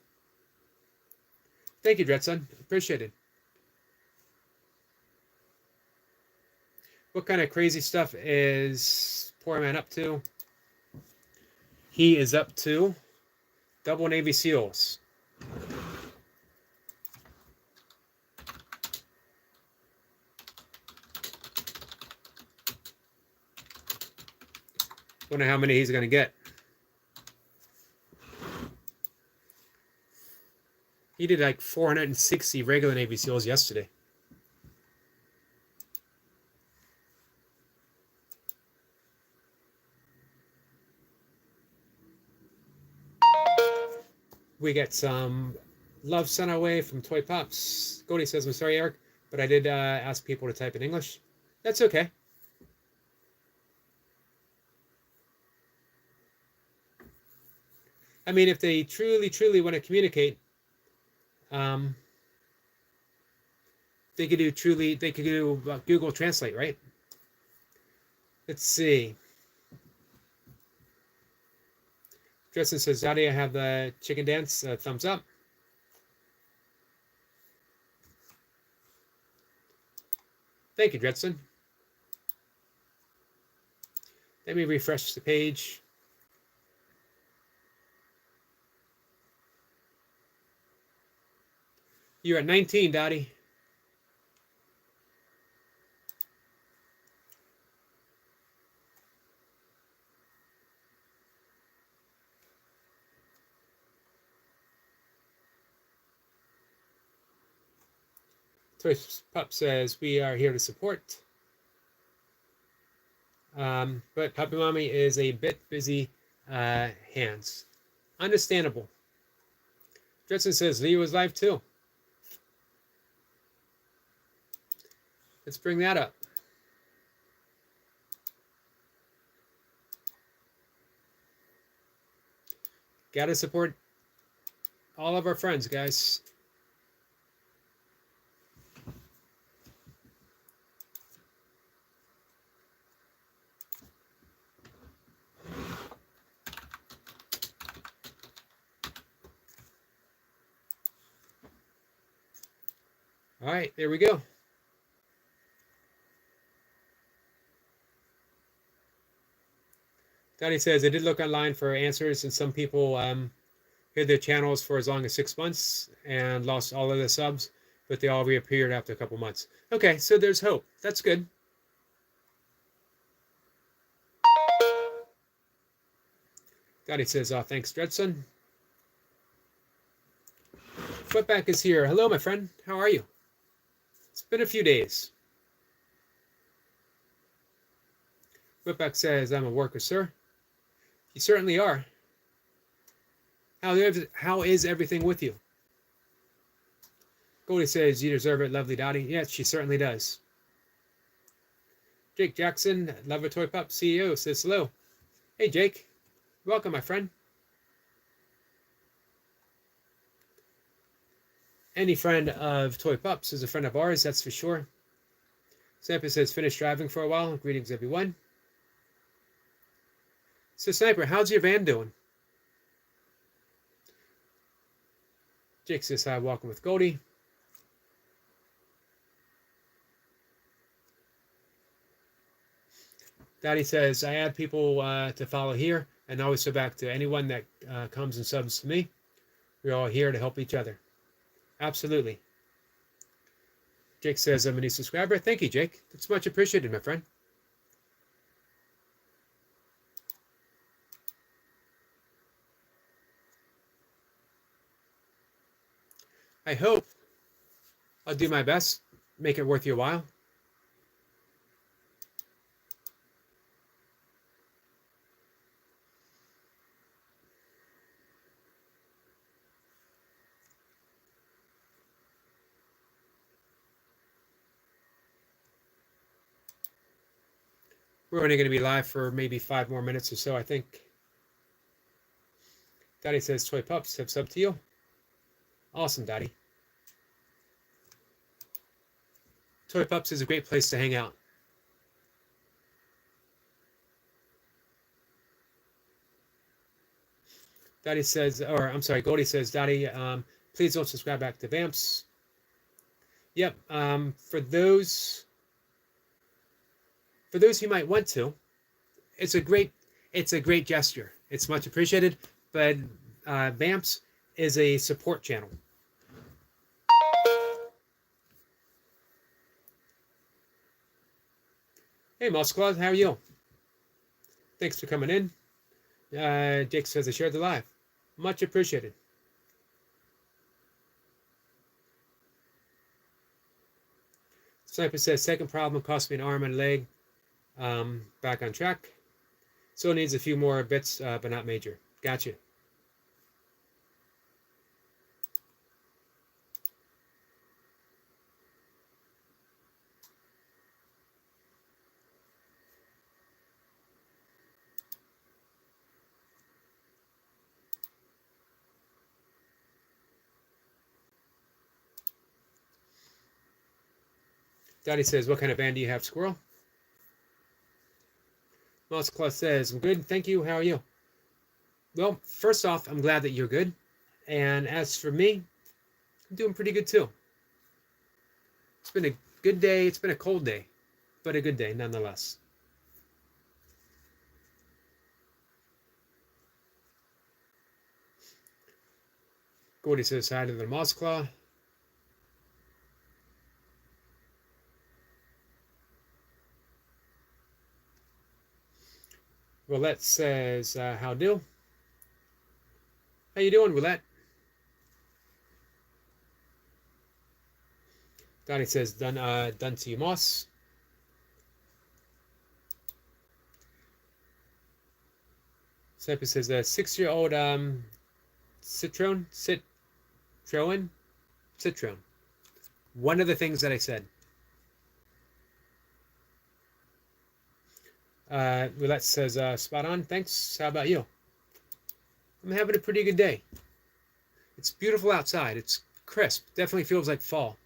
Thank you, Dretson. Appreciate it. What kind of crazy stuff is poor man up to? He is up to double Navy SEALs. Wonder how many he's going to get. He did like 460 regular Navy SEAls yesterday. We get some love sent our way from Toy Pops. Goldie says, I'm sorry, Eric, but I did ask people to type in English. That's okay. I mean, if they truly, truly want to communicate, they could do Google Translate, right? Let's see. Justin says, Dottie, I have the chicken dance. Thumbs up. Thank you, Dretson. Let me refresh the page. You're at 19, Dottie. Toy Pup says, we are here to support. But Puppy Mommy is a bit busy hands. Understandable. Dretson says, Leo is live too. Let's bring that up. Gotta support all of our friends, guys. All right, there we go. Donnie says, I did look online for answers, and some people hid their channels for as long as 6 months and lost all of their subs, but they all reappeared after a couple months. Okay, so there's hope. That's good. Donnie says, thanks, Dretson. Footback is here. Hello, my friend. How are you? It's been a few days. Whitback says, I'm a worker, sir. You certainly are. How is everything with you? Goldie says, you deserve it, lovely Dottie. Yes, she certainly does. Jake Jackson, Lover Toy Pup CEO, says hello. Hey, Jake. Welcome, my friend. Any friend of Toy Pups is a friend of ours, that's for sure. Sniper says, finished driving for a while. Greetings, everyone. So, Sniper, how's your van doing? Jake says, hi, welcome with Goldie. Daddy says, I add people to follow here and always go back to anyone that comes and subs to me. We're all here to help each other. Absolutely. Jake says, I'm a new subscriber. Thank you, Jake. That's much appreciated, my friend. I hope I'll do my best, make it worth your while. We're only going to be live for maybe 5 more minutes or so, I think. Daddy says, Toy Pups, hips up to you. Awesome, Daddy. Toy Pups is a great place to hang out. Daddy says, or I'm sorry, Goldie says, Daddy, please don't subscribe back to Vamps. Yep, for those who might want to, it's a great gesture. It's much appreciated, but Vamps is a support channel. Hey, Mossclaw, how are you? Thanks for coming in. Jake says I shared the live. Much appreciated. Sniper says, second problem cost me an arm and a leg. Back on track. Still needs a few more bits, but not major. Gotcha. Daddy says, what kind of band do you have, Squirrel? Mouseclaw says, I'm good, thank you. How are you? Well, first off, I'm glad that you're good. And as for me, I'm doing pretty good too. It's been a good day. It's been a cold day, but a good day nonetheless. Gordy says hi to the Mouseclaw. Roulette says, how do? How you doing, Roulette? Donnie says, done to you, Moss. Sniper says, 6-year-old Citroen. One of the things that I said. Roulette says, spot on. Thanks. How about you? I'm having a pretty good day. It's beautiful outside. It's crisp. Definitely feels like fall.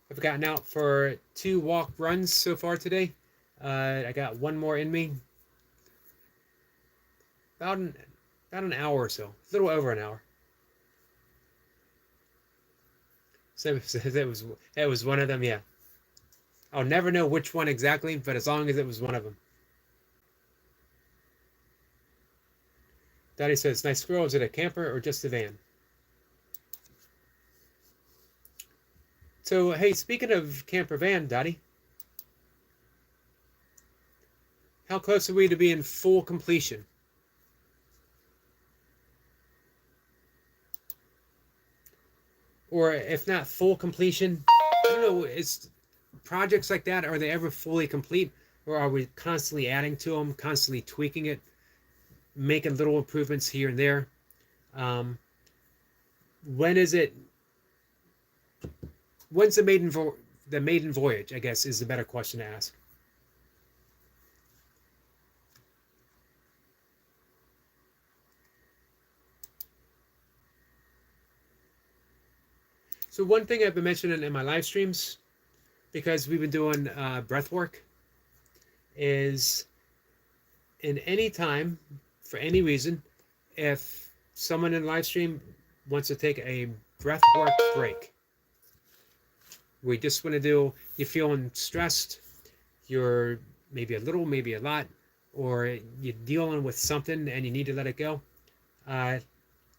I've gotten out for 2 walk runs so far today. I got 1 more in me. About an hour or so. A little over an hour. So it was one of them, yeah. I'll never know which one exactly, but as long as it was one of them. Daddy says, nice squirrel. Is it a camper or just a van? So, hey, speaking of camper van, Daddy, how close are we to being full completion? Or if not full completion, I don't know, it's projects like that, are they ever fully complete? Or are we constantly adding to them, constantly tweaking it, making little improvements here and there? When's the maiden voyage, I guess, is the better question to ask. So one thing I've been mentioning in my live streams, because we've been doing breath work, is in any time, for any reason, if someone in live stream wants to take a breath work break, we just want to do, you're feeling stressed, you're maybe a little, maybe a lot, or you're dealing with something and you need to let it go,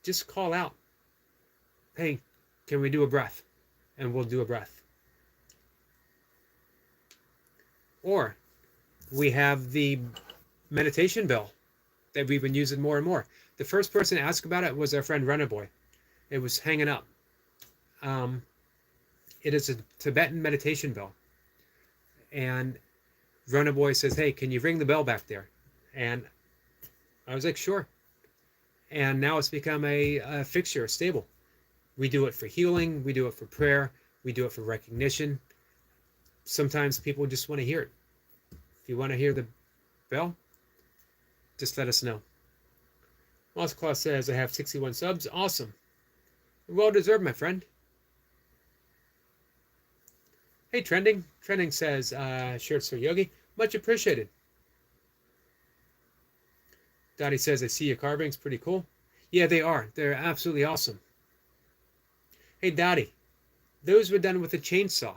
just call out, hey, can we do a breath? And we'll do a breath. Or we have the meditation bell that we've been using more and more. The first person to ask about it was our friend Runnerboy. It was hanging up. It is a Tibetan meditation bell. And Runnerboy says, hey, can you ring the bell back there? And I was like, sure. And now it's become a fixture, a staple. We do it for healing. We do it for prayer. We do it for recognition. Sometimes people just want to hear it. If you want to hear the bell, just let us know. Moss Claus says, I have 61 subs. Awesome. Well deserved, my friend. Hey, Trending. Trending says, shirts for Yogi. Much appreciated. Dottie says, I see your carvings. Pretty cool. Yeah, they are. They're absolutely awesome. Hey, Dottie. Those were done with a chainsaw.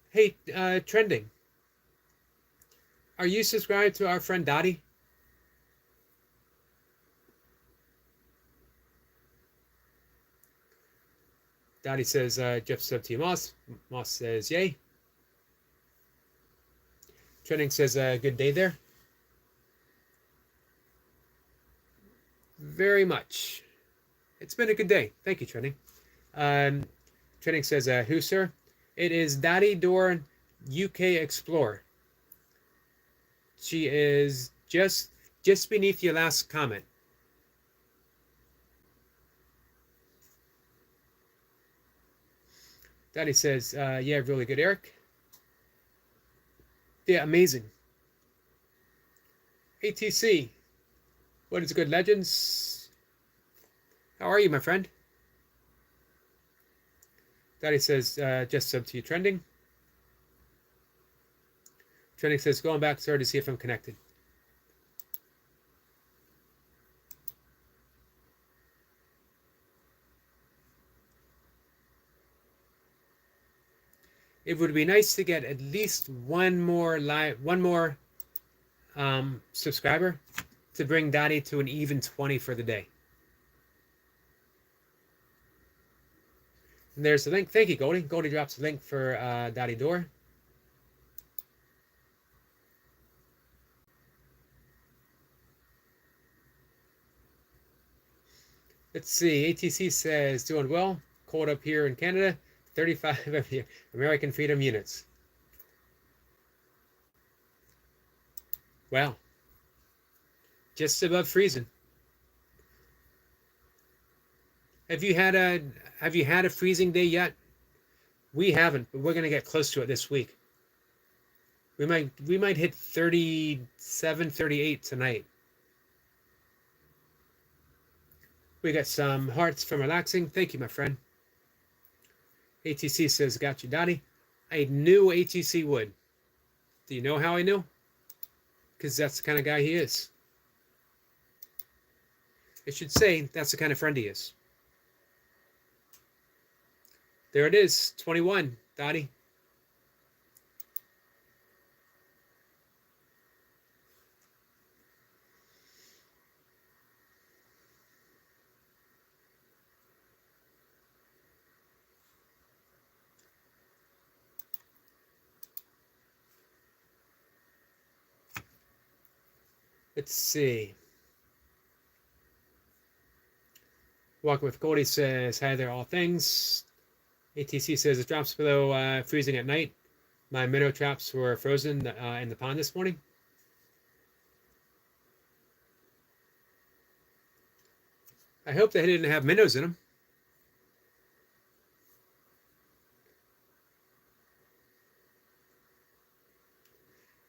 Hey, Trending. Are you subscribed to our friend Dottie? Dottie says, Jeff sub to Moss. Moss says, yay. Trending says, good day there. Very much. It's been a good day. Thank you, Trending. Trending says, who, sir? It is Dottie Door UK Explorer. She is just beneath your last comment. Dottie says, yeah, really good, Eric. Yeah, amazing. ATC, what is good, Legends? How are you, my friend? Dottie says, just sub to you, Trending. Trending says, going back, sir, to see if I'm connected. It would be nice to get at least one more subscriber to bring Dottie to an even 20 for the day. And there's the link. Thank you, Goldie. Goldie drops the link for Dottie Door. Let's see. ATC says, doing well. Cold up here in Canada. 35 American Freedom Units. Wow. Just above freezing. Have you had a freezing day yet? We haven't, but we're gonna get close to it this week. We might hit 37, 38 tonight. We got some hearts from relaxing. Thank you, my friend. ATC says, got you, Dottie. I knew ATC would. Do you know how I knew? Because that's the kind of guy he is. It should say that's the kind of friend he is. There it is, 21, Dottie. Let's see. Walking with Goldie says, hi there, all things. ATC says, it drops below freezing at night. My minnow traps were frozen in the pond this morning. I hope they didn't have minnows in them.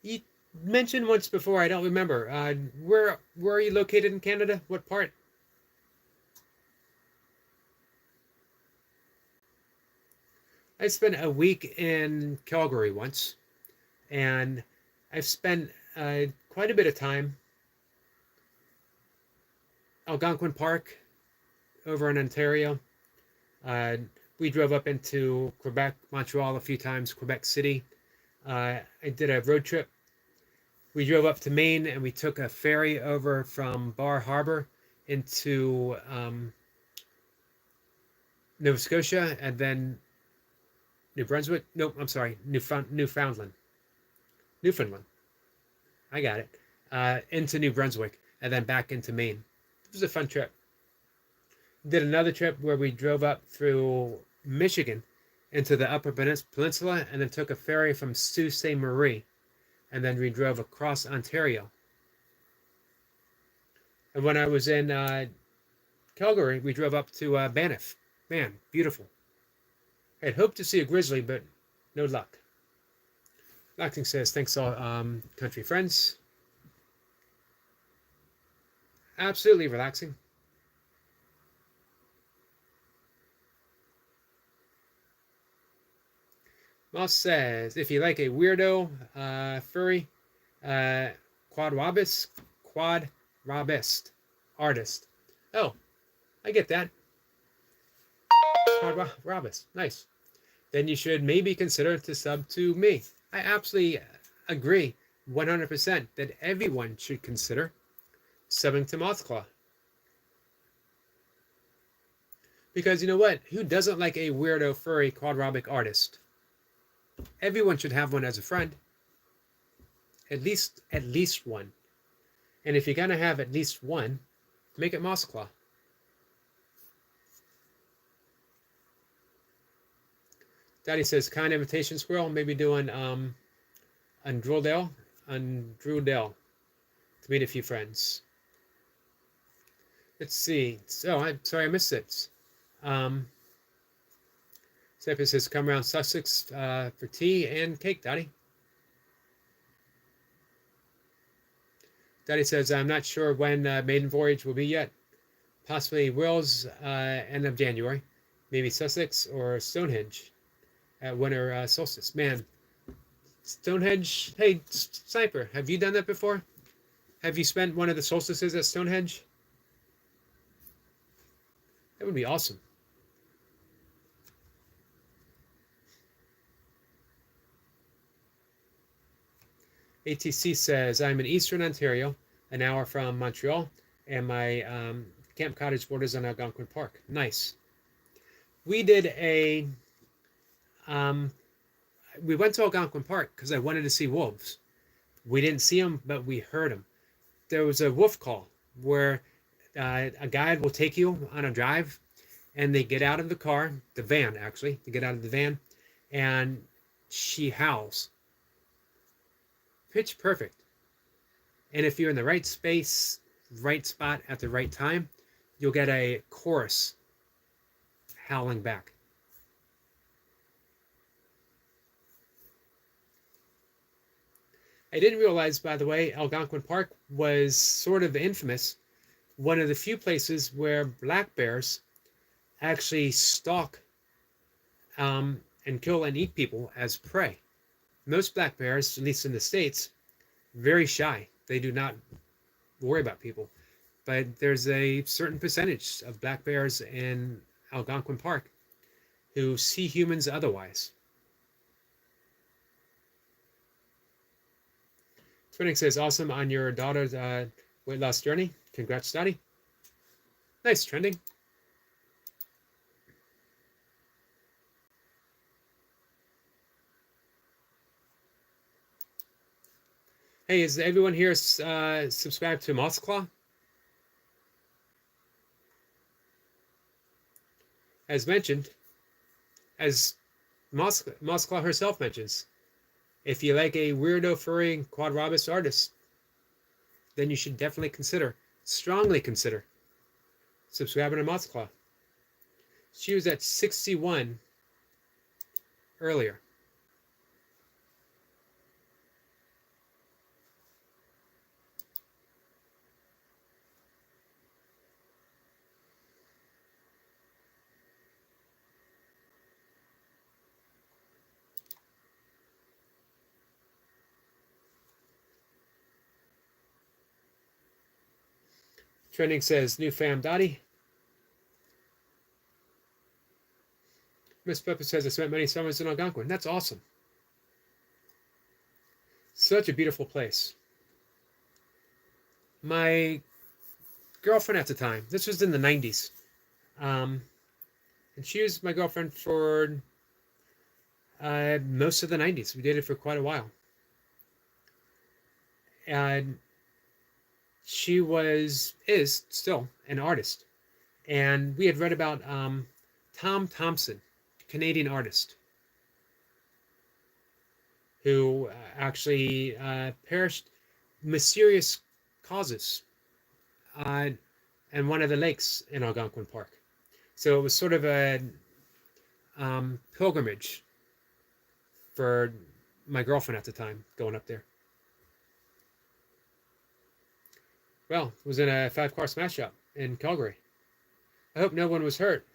You mentioned once before, I don't remember. Where are you located in Canada? What part? I spent a week in Calgary once, and I've spent quite a bit of time Algonquin Park over in Ontario. We drove up into Quebec, Montreal a few times, Quebec City. I did a road trip. We drove up to Maine and we took a ferry over from Bar Harbor into Nova Scotia and then New Brunswick. Nope, I'm sorry, Newfoundland. Newfoundland. I got it. Into New Brunswick and then back into Maine. It was a fun trip. Did another trip where we drove up through Michigan into the Upper Peninsula and then took a ferry from Sault Ste. Marie and then we drove across Ontario. And when I was in Calgary, we drove up to Banff. Man, beautiful. I had hoped to see a grizzly, but no luck. Relaxing says, thanks all country friends. Absolutely relaxing. Moss says, if you like a weirdo furry quadrabist artist. Oh, I get that. Quadrabist, nice. Then you should maybe consider to sub to me. I absolutely agree 100% that everyone should consider subbing to Mothclaw. Because you know what? Who doesn't like a weirdo furry quadrabic artist? Everyone should have one as a friend. At least one. And if you're gonna have at least one, make it Mothclaw. Daddy says, kind invitation squirrel, maybe doing Undrudel to meet a few friends. Let's see. Oh, I'm sorry I missed it. Stephen says, come around Sussex for tea and cake, Daddy. Daddy says, I'm not sure when maiden voyage will be yet. Possibly Wills end of January. Maybe Sussex or Stonehenge at winter solstice. Man, Stonehenge. Hey, Sniper, have you done that before? Have you spent one of the solstices at Stonehenge? That would be awesome. ATC says, I'm in Eastern Ontario, an hour from Montreal, and my camp cottage borders on Algonquin Park. Nice. We did a we went to Algonquin Park because I wanted to see wolves. We didn't see them, but we heard them. There was a wolf call where a guide will take you on a drive and they get out of the car, the van actually, they get out of the van and she howls. Pitch perfect. And if you're in the right space, right spot at the right time, you'll get a chorus howling back. I didn't realize, by the way, Algonquin Park was sort of infamous. One of the few places where black bears actually stalk and kill and eat people as prey. Most black bears, at least in the States, very shy. They do not worry about people. But there's a certain percentage of black bears in Algonquin Park who see humans otherwise. Twinning says, awesome on your daughter's weight loss journey. Congrats, Daddy. Nice, trending. Hey, is everyone here subscribed to Mothclaw? As mentioned, as Mothclaw herself mentions, if you like a weirdo furry quadrabist artist, then you should definitely consider, strongly consider, subscribing to Mothclaw. She was at 61 earlier. Trending says, new fam Dottie. Miss Pepper says, I spent many summers in Algonquin. That's awesome. Such a beautiful place. My girlfriend at the time, this was in the 90s, and she was my girlfriend for most of the 90s. We dated for quite a while. And she is still an artist. And we had read about Tom Thompson, Canadian artist, who actually perished mysterious causes in one of the lakes in Algonquin Park. So it was sort of a pilgrimage for my girlfriend at the time going up there. Well, it was in a 5-car smash up in Calgary. I hope no one was hurt.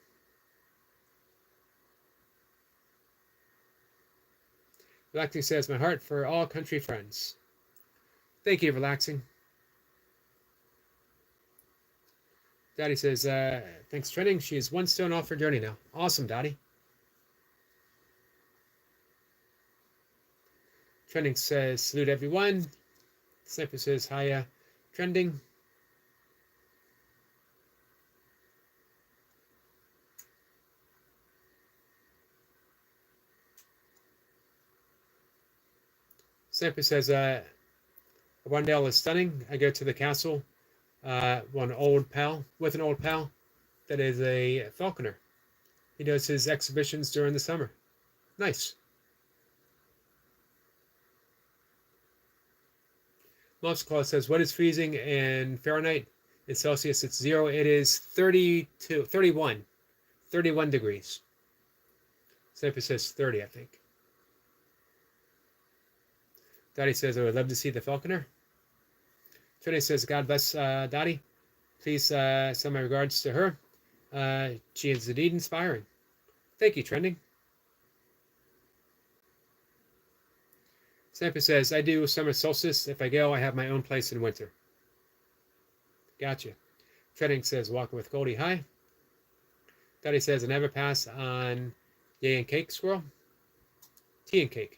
Relaxing says, my heart for all country friends. Thank you, Relaxing. Daddy says, thanks, Trending. She is one stone off her journey now. Awesome, Daddy. Trending says, salute everyone. Sniper says, hiya, Trending. Sniper says, Wandale is stunning. I go to the castle with an old pal that is a falconer. He does his exhibitions during the summer. Nice. Mom's Claw says, what is freezing in Fahrenheit? In Celsius, it's 0. It is 31 degrees. Sniper says 30, I think. Dottie says, I would love to see the falconer. Trinity says, God bless Dottie. Please send my regards to her. She is indeed inspiring. Thank you, Trending. Sniper says, I do summer solstice. If I go, I have my own place in winter. Gotcha. Trending says, walking with Goldie. Hi. Dottie says, I never pass on yay and cake, squirrel. Tea and cake.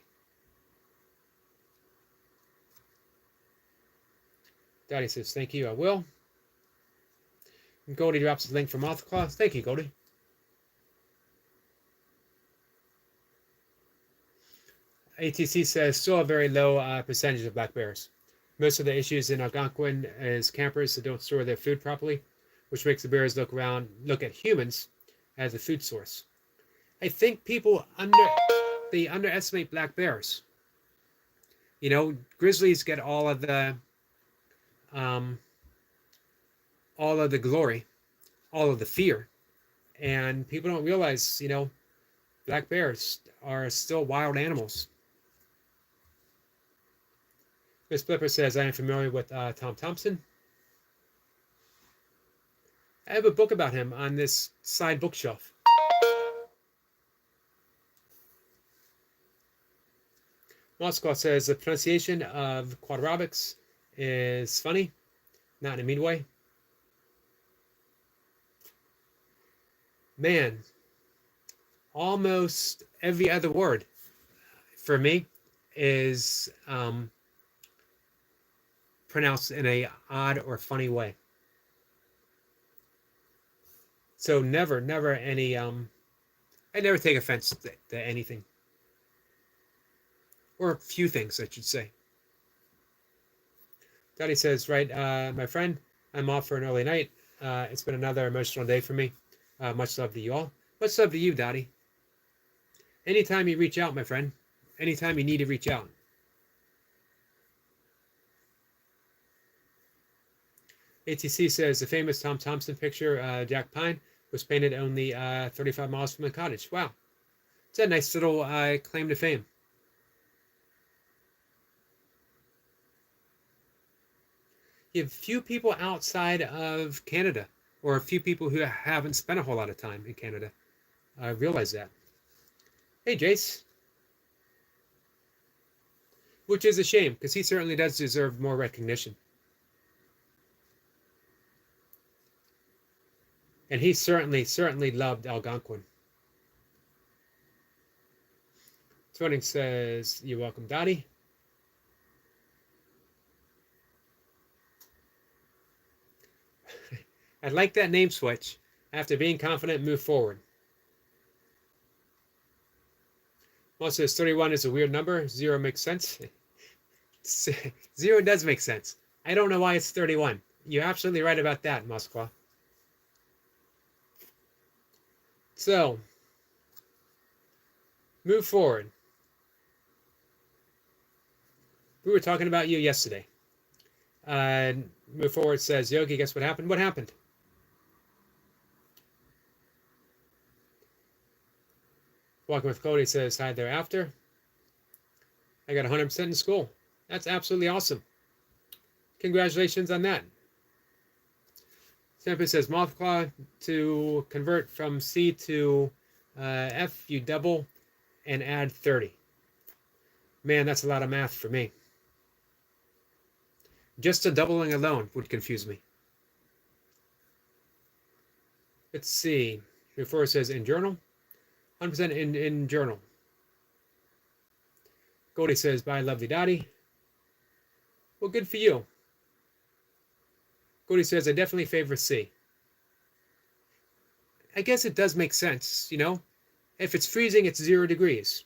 Dottie says, thank you, I will. And Goldie drops a link from Mothclaw. Thank you, Goldie. ATC says, still a very low percentage of black bears. Most of the issues in Algonquin is campers that don't store their food properly, which makes the bears look at humans as a food source. I think people underestimate black bears. You know, grizzlies get all of the glory, all of the fear, and people don't realize, you know, black bears are still wild animals. Miss Flipper says, I am familiar with Tom Thompson. I have a book about him on this side bookshelf. Moscow says, the pronunciation of quadrabics is funny, not in a mean way. Man, almost every other word for me is pronounced in a odd or funny way. So never any I never take offense to anything. Or few things, I should say. Dottie says, right, my friend, I'm off for an early night. It's been another emotional day for me. Much love to you all. Much love to you, Dottie. Anytime you reach out, my friend. Anytime you need to reach out. ATC says, the famous Tom Thompson picture, Jack Pine, was painted only 35 miles from the cottage. Wow. It's a nice little claim to fame. You have few people outside of Canada, or a few people who haven't spent a whole lot of time in Canada. I realize that. Hey, Jace. Which is a shame, because he certainly does deserve more recognition. And he certainly loved Algonquin. Swinning says, you're welcome, Dottie. I like that name switch. After being confident, move forward. Well, says 31 is a weird number. 0 makes sense. 0 does make sense. I don't know why it's 31. You're absolutely right about that, Moskva. So, move forward. We were talking about you yesterday. Move forward says, Yogi, guess what happened? What happened? Walking with Cody says, hi thereafter. I got 100% in school. That's absolutely awesome. Congratulations on that. Sample says, multiply to convert from C to F, you double and add 30. Man, that's a lot of math for me. Just the doubling alone would confuse me. Let's see. Before it says in journal. 100% in journal. Goldie says, bye, lovely Dottie. Well, good for you. Goldie says, I definitely favor C. I guess it does make sense, you know? If it's freezing, it's 0 degrees.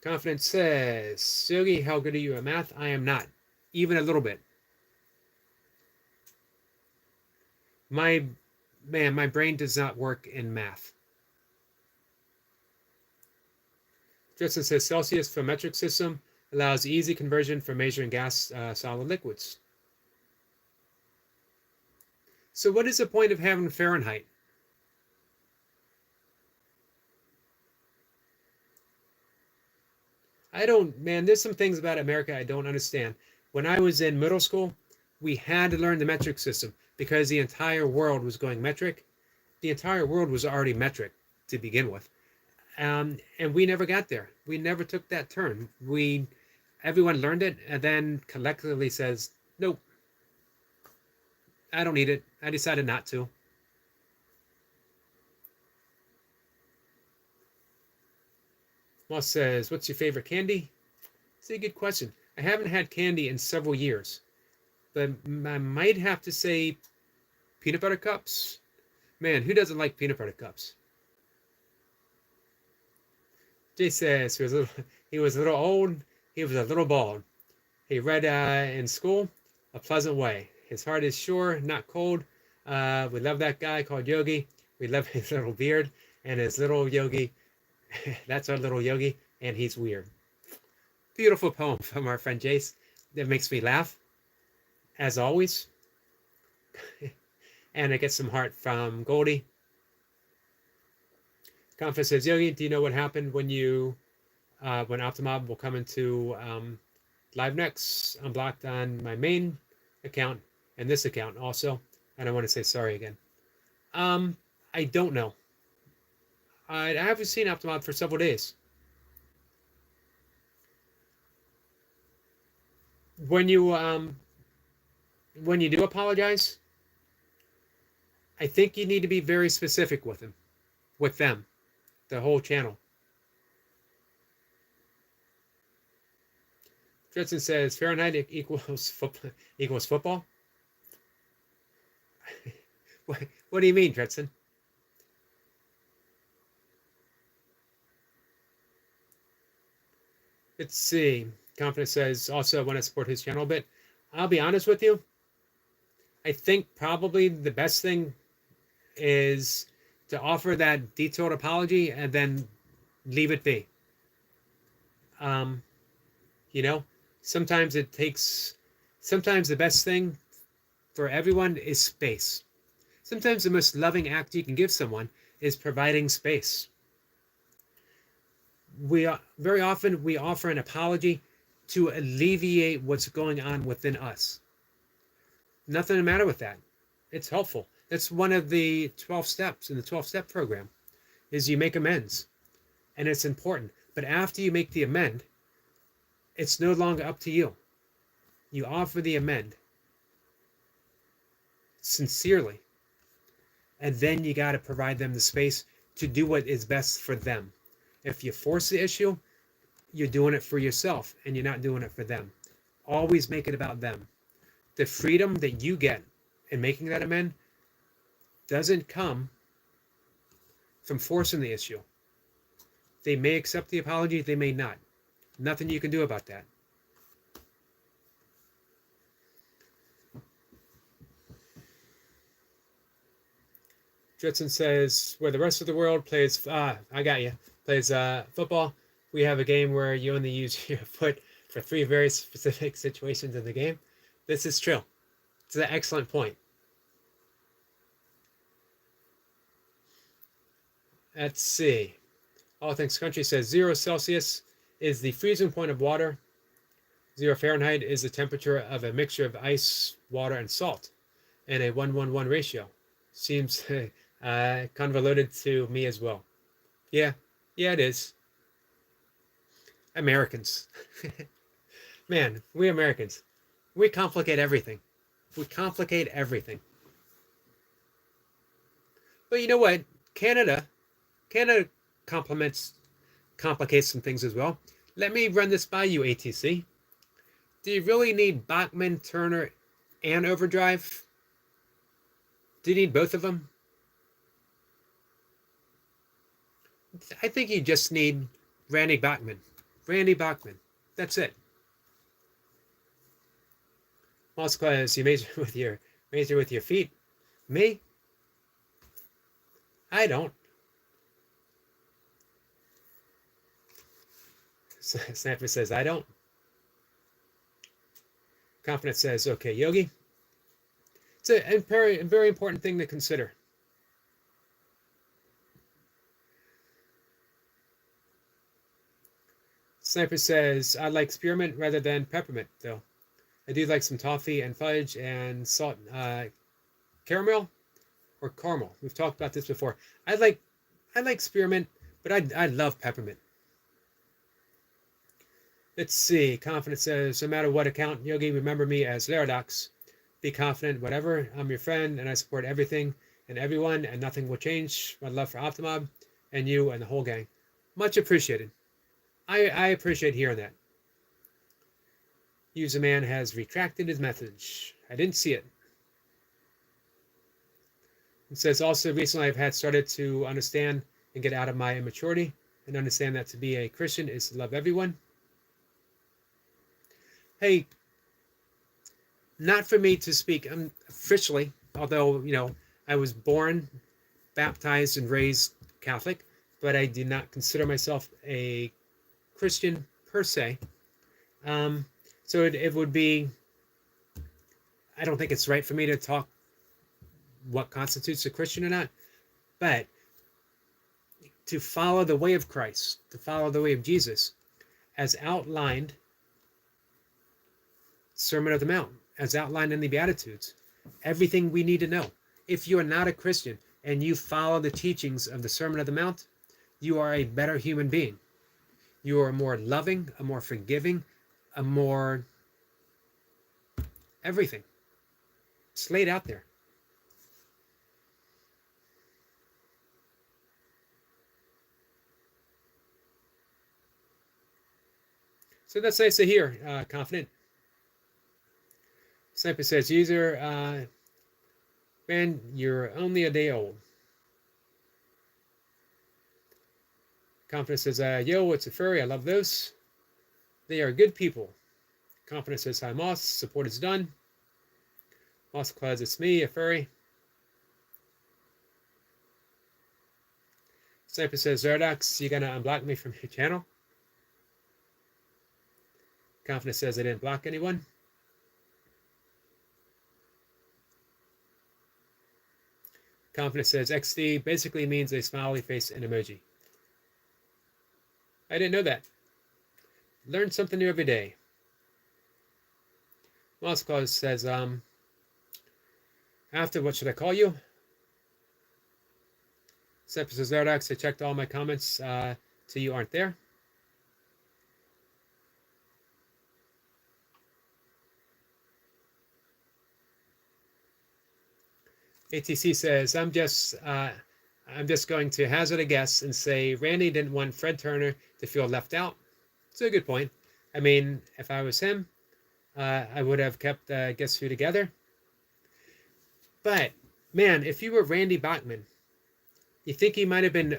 Confidence says, Yogi, how good are you at math? I am not. Even a little bit. My brain does not work in math. Justin says, Celsius for metric system allows easy conversion for measuring gas, solid liquids. So what is the point of having Fahrenheit? There's some things about America I don't understand. When I was in middle school, we had to learn the metric system because the entire world was going metric. The entire world was already metric to begin with. And we never got there. We never took that turn. Everyone learned it and then collectively says, nope, I don't need it. I decided not to. Moss says, what's your favorite candy? It's a good question. I haven't had candy in several years, but I might have to say peanut butter cups. Man, who doesn't like peanut butter cups? Jay says he was a little old, he was a little bald. He read in school, a pleasant way. His heart is sure, not cold. We love that guy called Yogi. We love his little beard and his little Yogi. That's our little Yogi, and he's weird. Beautiful poem from our friend Jace that makes me laugh, as always. And I get some heart from Goldie. Confidence says, Yogi, do you know what happened when Optimob will come into Live Next? I'm blocked on my main account and this account also. And I want to say sorry again. I don't know. I haven't seen Optimob for several days. When you do apologize, I think you need to be very specific with them, the whole channel. Tristan says Fahrenheit equals football. What do you mean, Tristan? Let's see. Confidence says, also want to support his channel a bit. I'll be honest with you. I think probably the best thing is to offer that detailed apology and then leave it be. Sometimes the best thing for everyone is space. Sometimes the most loving act you can give someone is providing space. Very often we offer an apology to alleviate what's going on within us. Nothing the matter with that. It's helpful. That's one of the 12 steps in the 12-step program, is you make amends. And it's important. But after you make the amend, it's no longer up to you. You offer the amend sincerely. And then you got to provide them the space to do what is best for them. If you force the issue, you're doing it for yourself and you're not doing it for them. Always make it about them. The freedom that you get in making that amend doesn't come from forcing the issue. They may accept the apology, they may not. Nothing you can do about that. Dritson says, where the rest of the world plays, I got you, plays football, we have a game where you only use your foot for 3 very specific situations in the game. This is true. It's an excellent point. Let's see. All Things Country says 0 Celsius is the freezing point of water. 0 Fahrenheit is the temperature of a mixture of ice, water, and salt, and a 1:1 ratio. Seems convoluted to me as well. Yeah, it is. Americans. Man, we Americans, we complicate everything. We complicate everything. But you know what? Canada complicates some things as well. Let me run this by you, ATC. Do you really need Bachman, Turner, and Overdrive? Do you need both of them? I think you just need Randy Bachman. Randy Bachman. That's it. Most class, you measure with your feet. Me? I don't. Sniper says, I don't. Confidence says, okay, Yogi. It's a very important thing to consider. Sniper says, I like spearmint rather than peppermint, though. I do like some toffee and fudge and salt, caramel or caramel. We've talked about this before. I like spearmint, but I love peppermint. Let's see. Confident says, no matter what account, Yogi, remember me as Laradox. Be confident, whatever. I'm your friend, and I support everything and everyone, and nothing will change. My love for Optimob and you and the whole gang. Much appreciated. I appreciate hearing that. User man has retracted his message. I didn't see it. It says also recently I've had started to understand and get out of my immaturity and understand that to be a Christian is to love everyone. Hey, not for me to speak officially, although, I was born, baptized, and raised Catholic, but I do not consider myself a Christian per se. So it would be, I don't think it's right for me to talk what constitutes a Christian or not, but to follow the way of Christ, to follow the way of Jesus, as outlined, Sermon of the Mount, as outlined in the Beatitudes, everything we need to know. If you are not a Christian and you follow the teachings of the Sermon of the Mount, you are a better human being. You are more loving, a more forgiving, a more everything. It's laid out there. So that's nice to hear, Confident. Sniper says, user, man, you're only a day old. Confidence says, yo, it's a furry. I love those. They are good people. Confidence says, hi, Moss. Support is done. Moss Clouds, it's me, a furry. Sniper says, Zerdax, you gonna unblock me from your channel? Confidence says, I didn't block anyone. Confidence says, XD basically means a smiley face and emoji. I didn't know that. Learn something new every day. Moss Claus says, after, what should I call you? Sniper says, Zerdax, I checked all my comments till you aren't there. ATC says, I'm just going to hazard a guess and say Randy didn't want Fred Turner to feel left out. It's a good point. I mean, if I was him, I would have kept Guess Who together. But man, if you were Randy Bachman, you think he might have been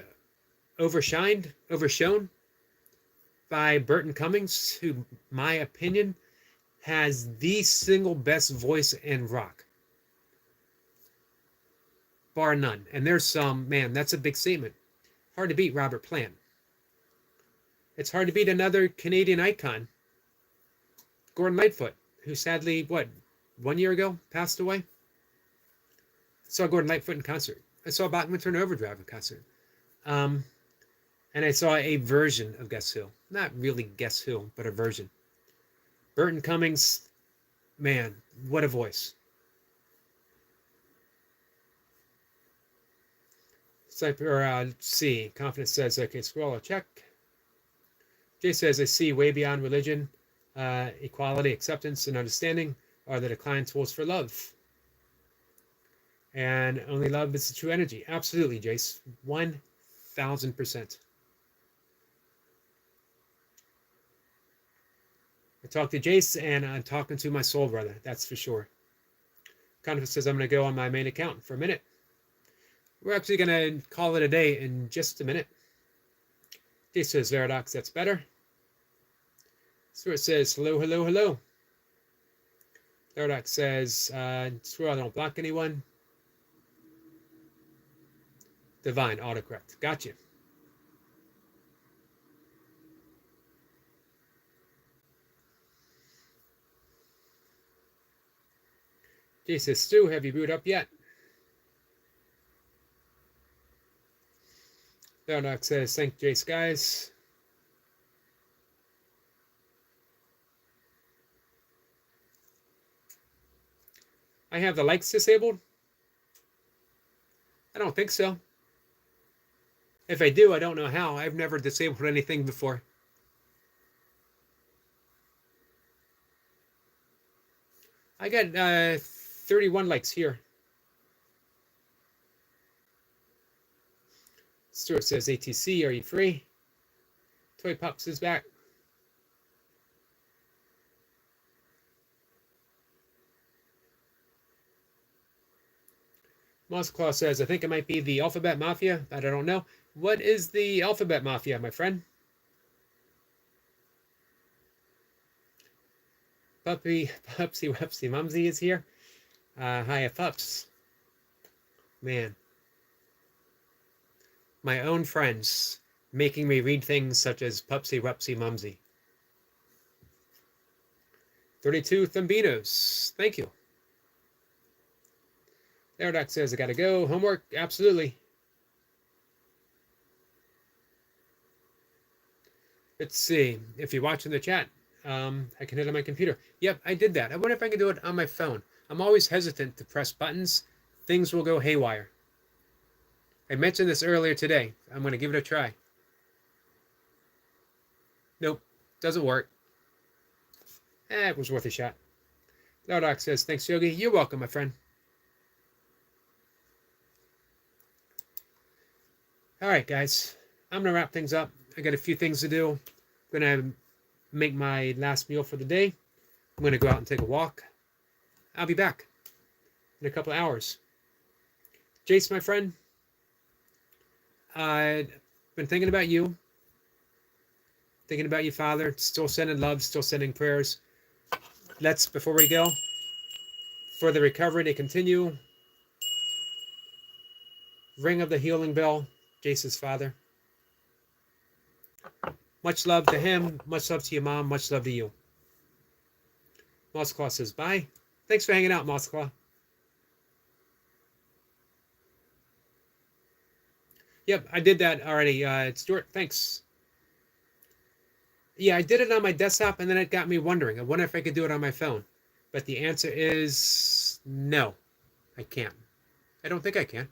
overshone by Burton Cummings, who, my opinion, has the single best voice in rock, bar none. And there's some, man, that's a big statement. Hard to beat Robert Plant. It's hard to beat another Canadian icon, Gordon Lightfoot, who sadly, 1 year ago passed away. I saw Gordon Lightfoot in concert. I saw Bachman Turner Overdrive in concert. And I saw a version of Guess Who. Not really Guess Who, but a version. Burton Cummings, man, what a voice. C. Confidence says, okay, scroll, I'll check. Jay says, I see way beyond religion, equality, acceptance, and understanding are the decline tools for love. And only love is the true energy. Absolutely, Jace. 1,000%. I talked to Jace, and I'm talking to my soul brother. That's for sure. Confidence says, I'm going to go on my main account for a minute. We're actually going to call it a day in just a minute. Jace says, Veradox, that's better. Stuart says, hello, hello, hello. Veradox says, Stuart, I don't block anyone. Divine, autocorrect. Gotcha. Jay says, Stu, have you booted up yet? Veradox says, thank Jace, guys. I have the likes disabled? I don't think so. If I do, I don't know how. I've never disabled anything before. I got 31 likes here. Stuart says, ATC, are you free? Toy Pops is back. Mossclaw says, I think it might be the Alphabet Mafia, but I don't know. What is the Alphabet Mafia, my friend? Pupsy Wupsy Mumsy is here. Hiya, Pups. Man. My own friends making me read things such as Pupsy Wupsy Mumsy. 32 Thumbinos. Thank you. Veradox says, I gotta go. Homework? Absolutely. Let's see. If you're watching the chat, I can hit on my computer. Yep, I did that. I wonder if I can do it on my phone. I'm always hesitant to press buttons. Things will go haywire. I mentioned this earlier today. I'm going to give it a try. Nope, doesn't work. It was worth a shot. Veradox says, thanks, Yogi. You're welcome, my friend. All right, guys. I'm going to wrap things up. I got a few things to do. I'm going to make my last meal for the day. I'm going to go out and take a walk. I'll be back in a couple of hours. Jace, my friend, I've been thinking about you. Thinking about you, Father. Still sending love, still sending prayers. Let's, before we go, for the recovery to continue, ring of the healing bell, Jace's father. Much love to him. Much love to your mom. Much love to you. Mossclaw says bye. Thanks for hanging out, Mossclaw. Yep, I did that already. Stuart, thanks. Yeah, I did it on my desktop, and then it got me wondering. I wonder if I could do it on my phone. But the answer is no, I can't. I don't think I can.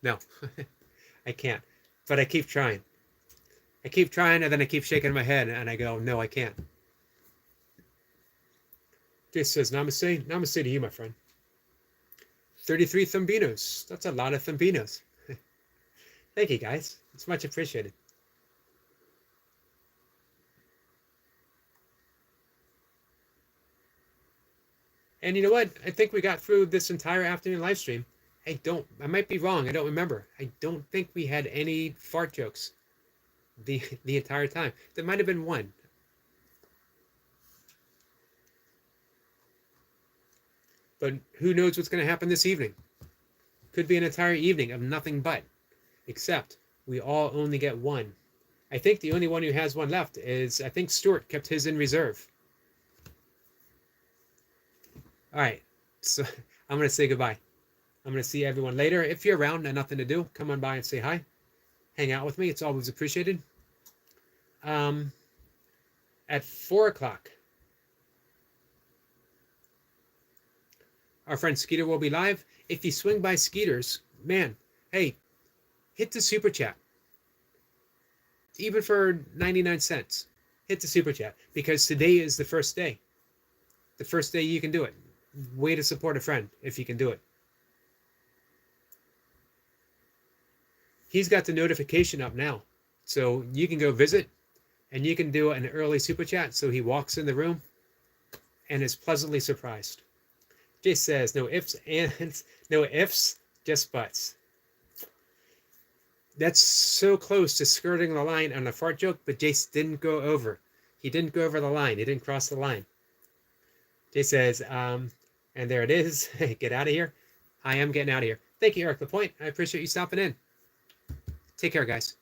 No, I can't. But I keep trying. I keep trying, and then I keep shaking my head, and I go, no, I can't. Jace says, namaste. Namaste to you, my friend. 33 Thumbinos. That's a lot of Thumbinos. Thank you, guys. It's much appreciated. And you know what? I think we got through this entire afternoon live stream. I might be wrong. I don't remember. I don't think we had any fart jokes the entire time. There might have been one. But who knows what's going to happen this evening? Could be an entire evening of nothing but. Except we all only get one. I think the only one who has one left is, I think Stuart kept his in reserve. All right, so I'm going to say goodbye. I'm going to see everyone later. If you're around and nothing to do, come on by and say hi. Hang out with me. It's always appreciated. At 4 o'clock, our friend Skeeter will be live. If you swing by Skeeter's, man, hey, hit the super chat. Even for 99 cents, hit the super chat, because today is the first day. The first day you can do it. Way to support a friend if you can do it. He's got the notification up now, so you can go visit and you can do an early super chat so he walks in the room and is pleasantly surprised. Jay says, no ifs, ands, no ifs, just buts. That's so close to skirting the line on a fart joke, but Jace didn't go over. He didn't go over the line. He didn't cross the line. Jay says, and there it is. Get out of here. I am getting out of here. Thank you, Eric Lapointe. I appreciate you stopping in. Take care, guys.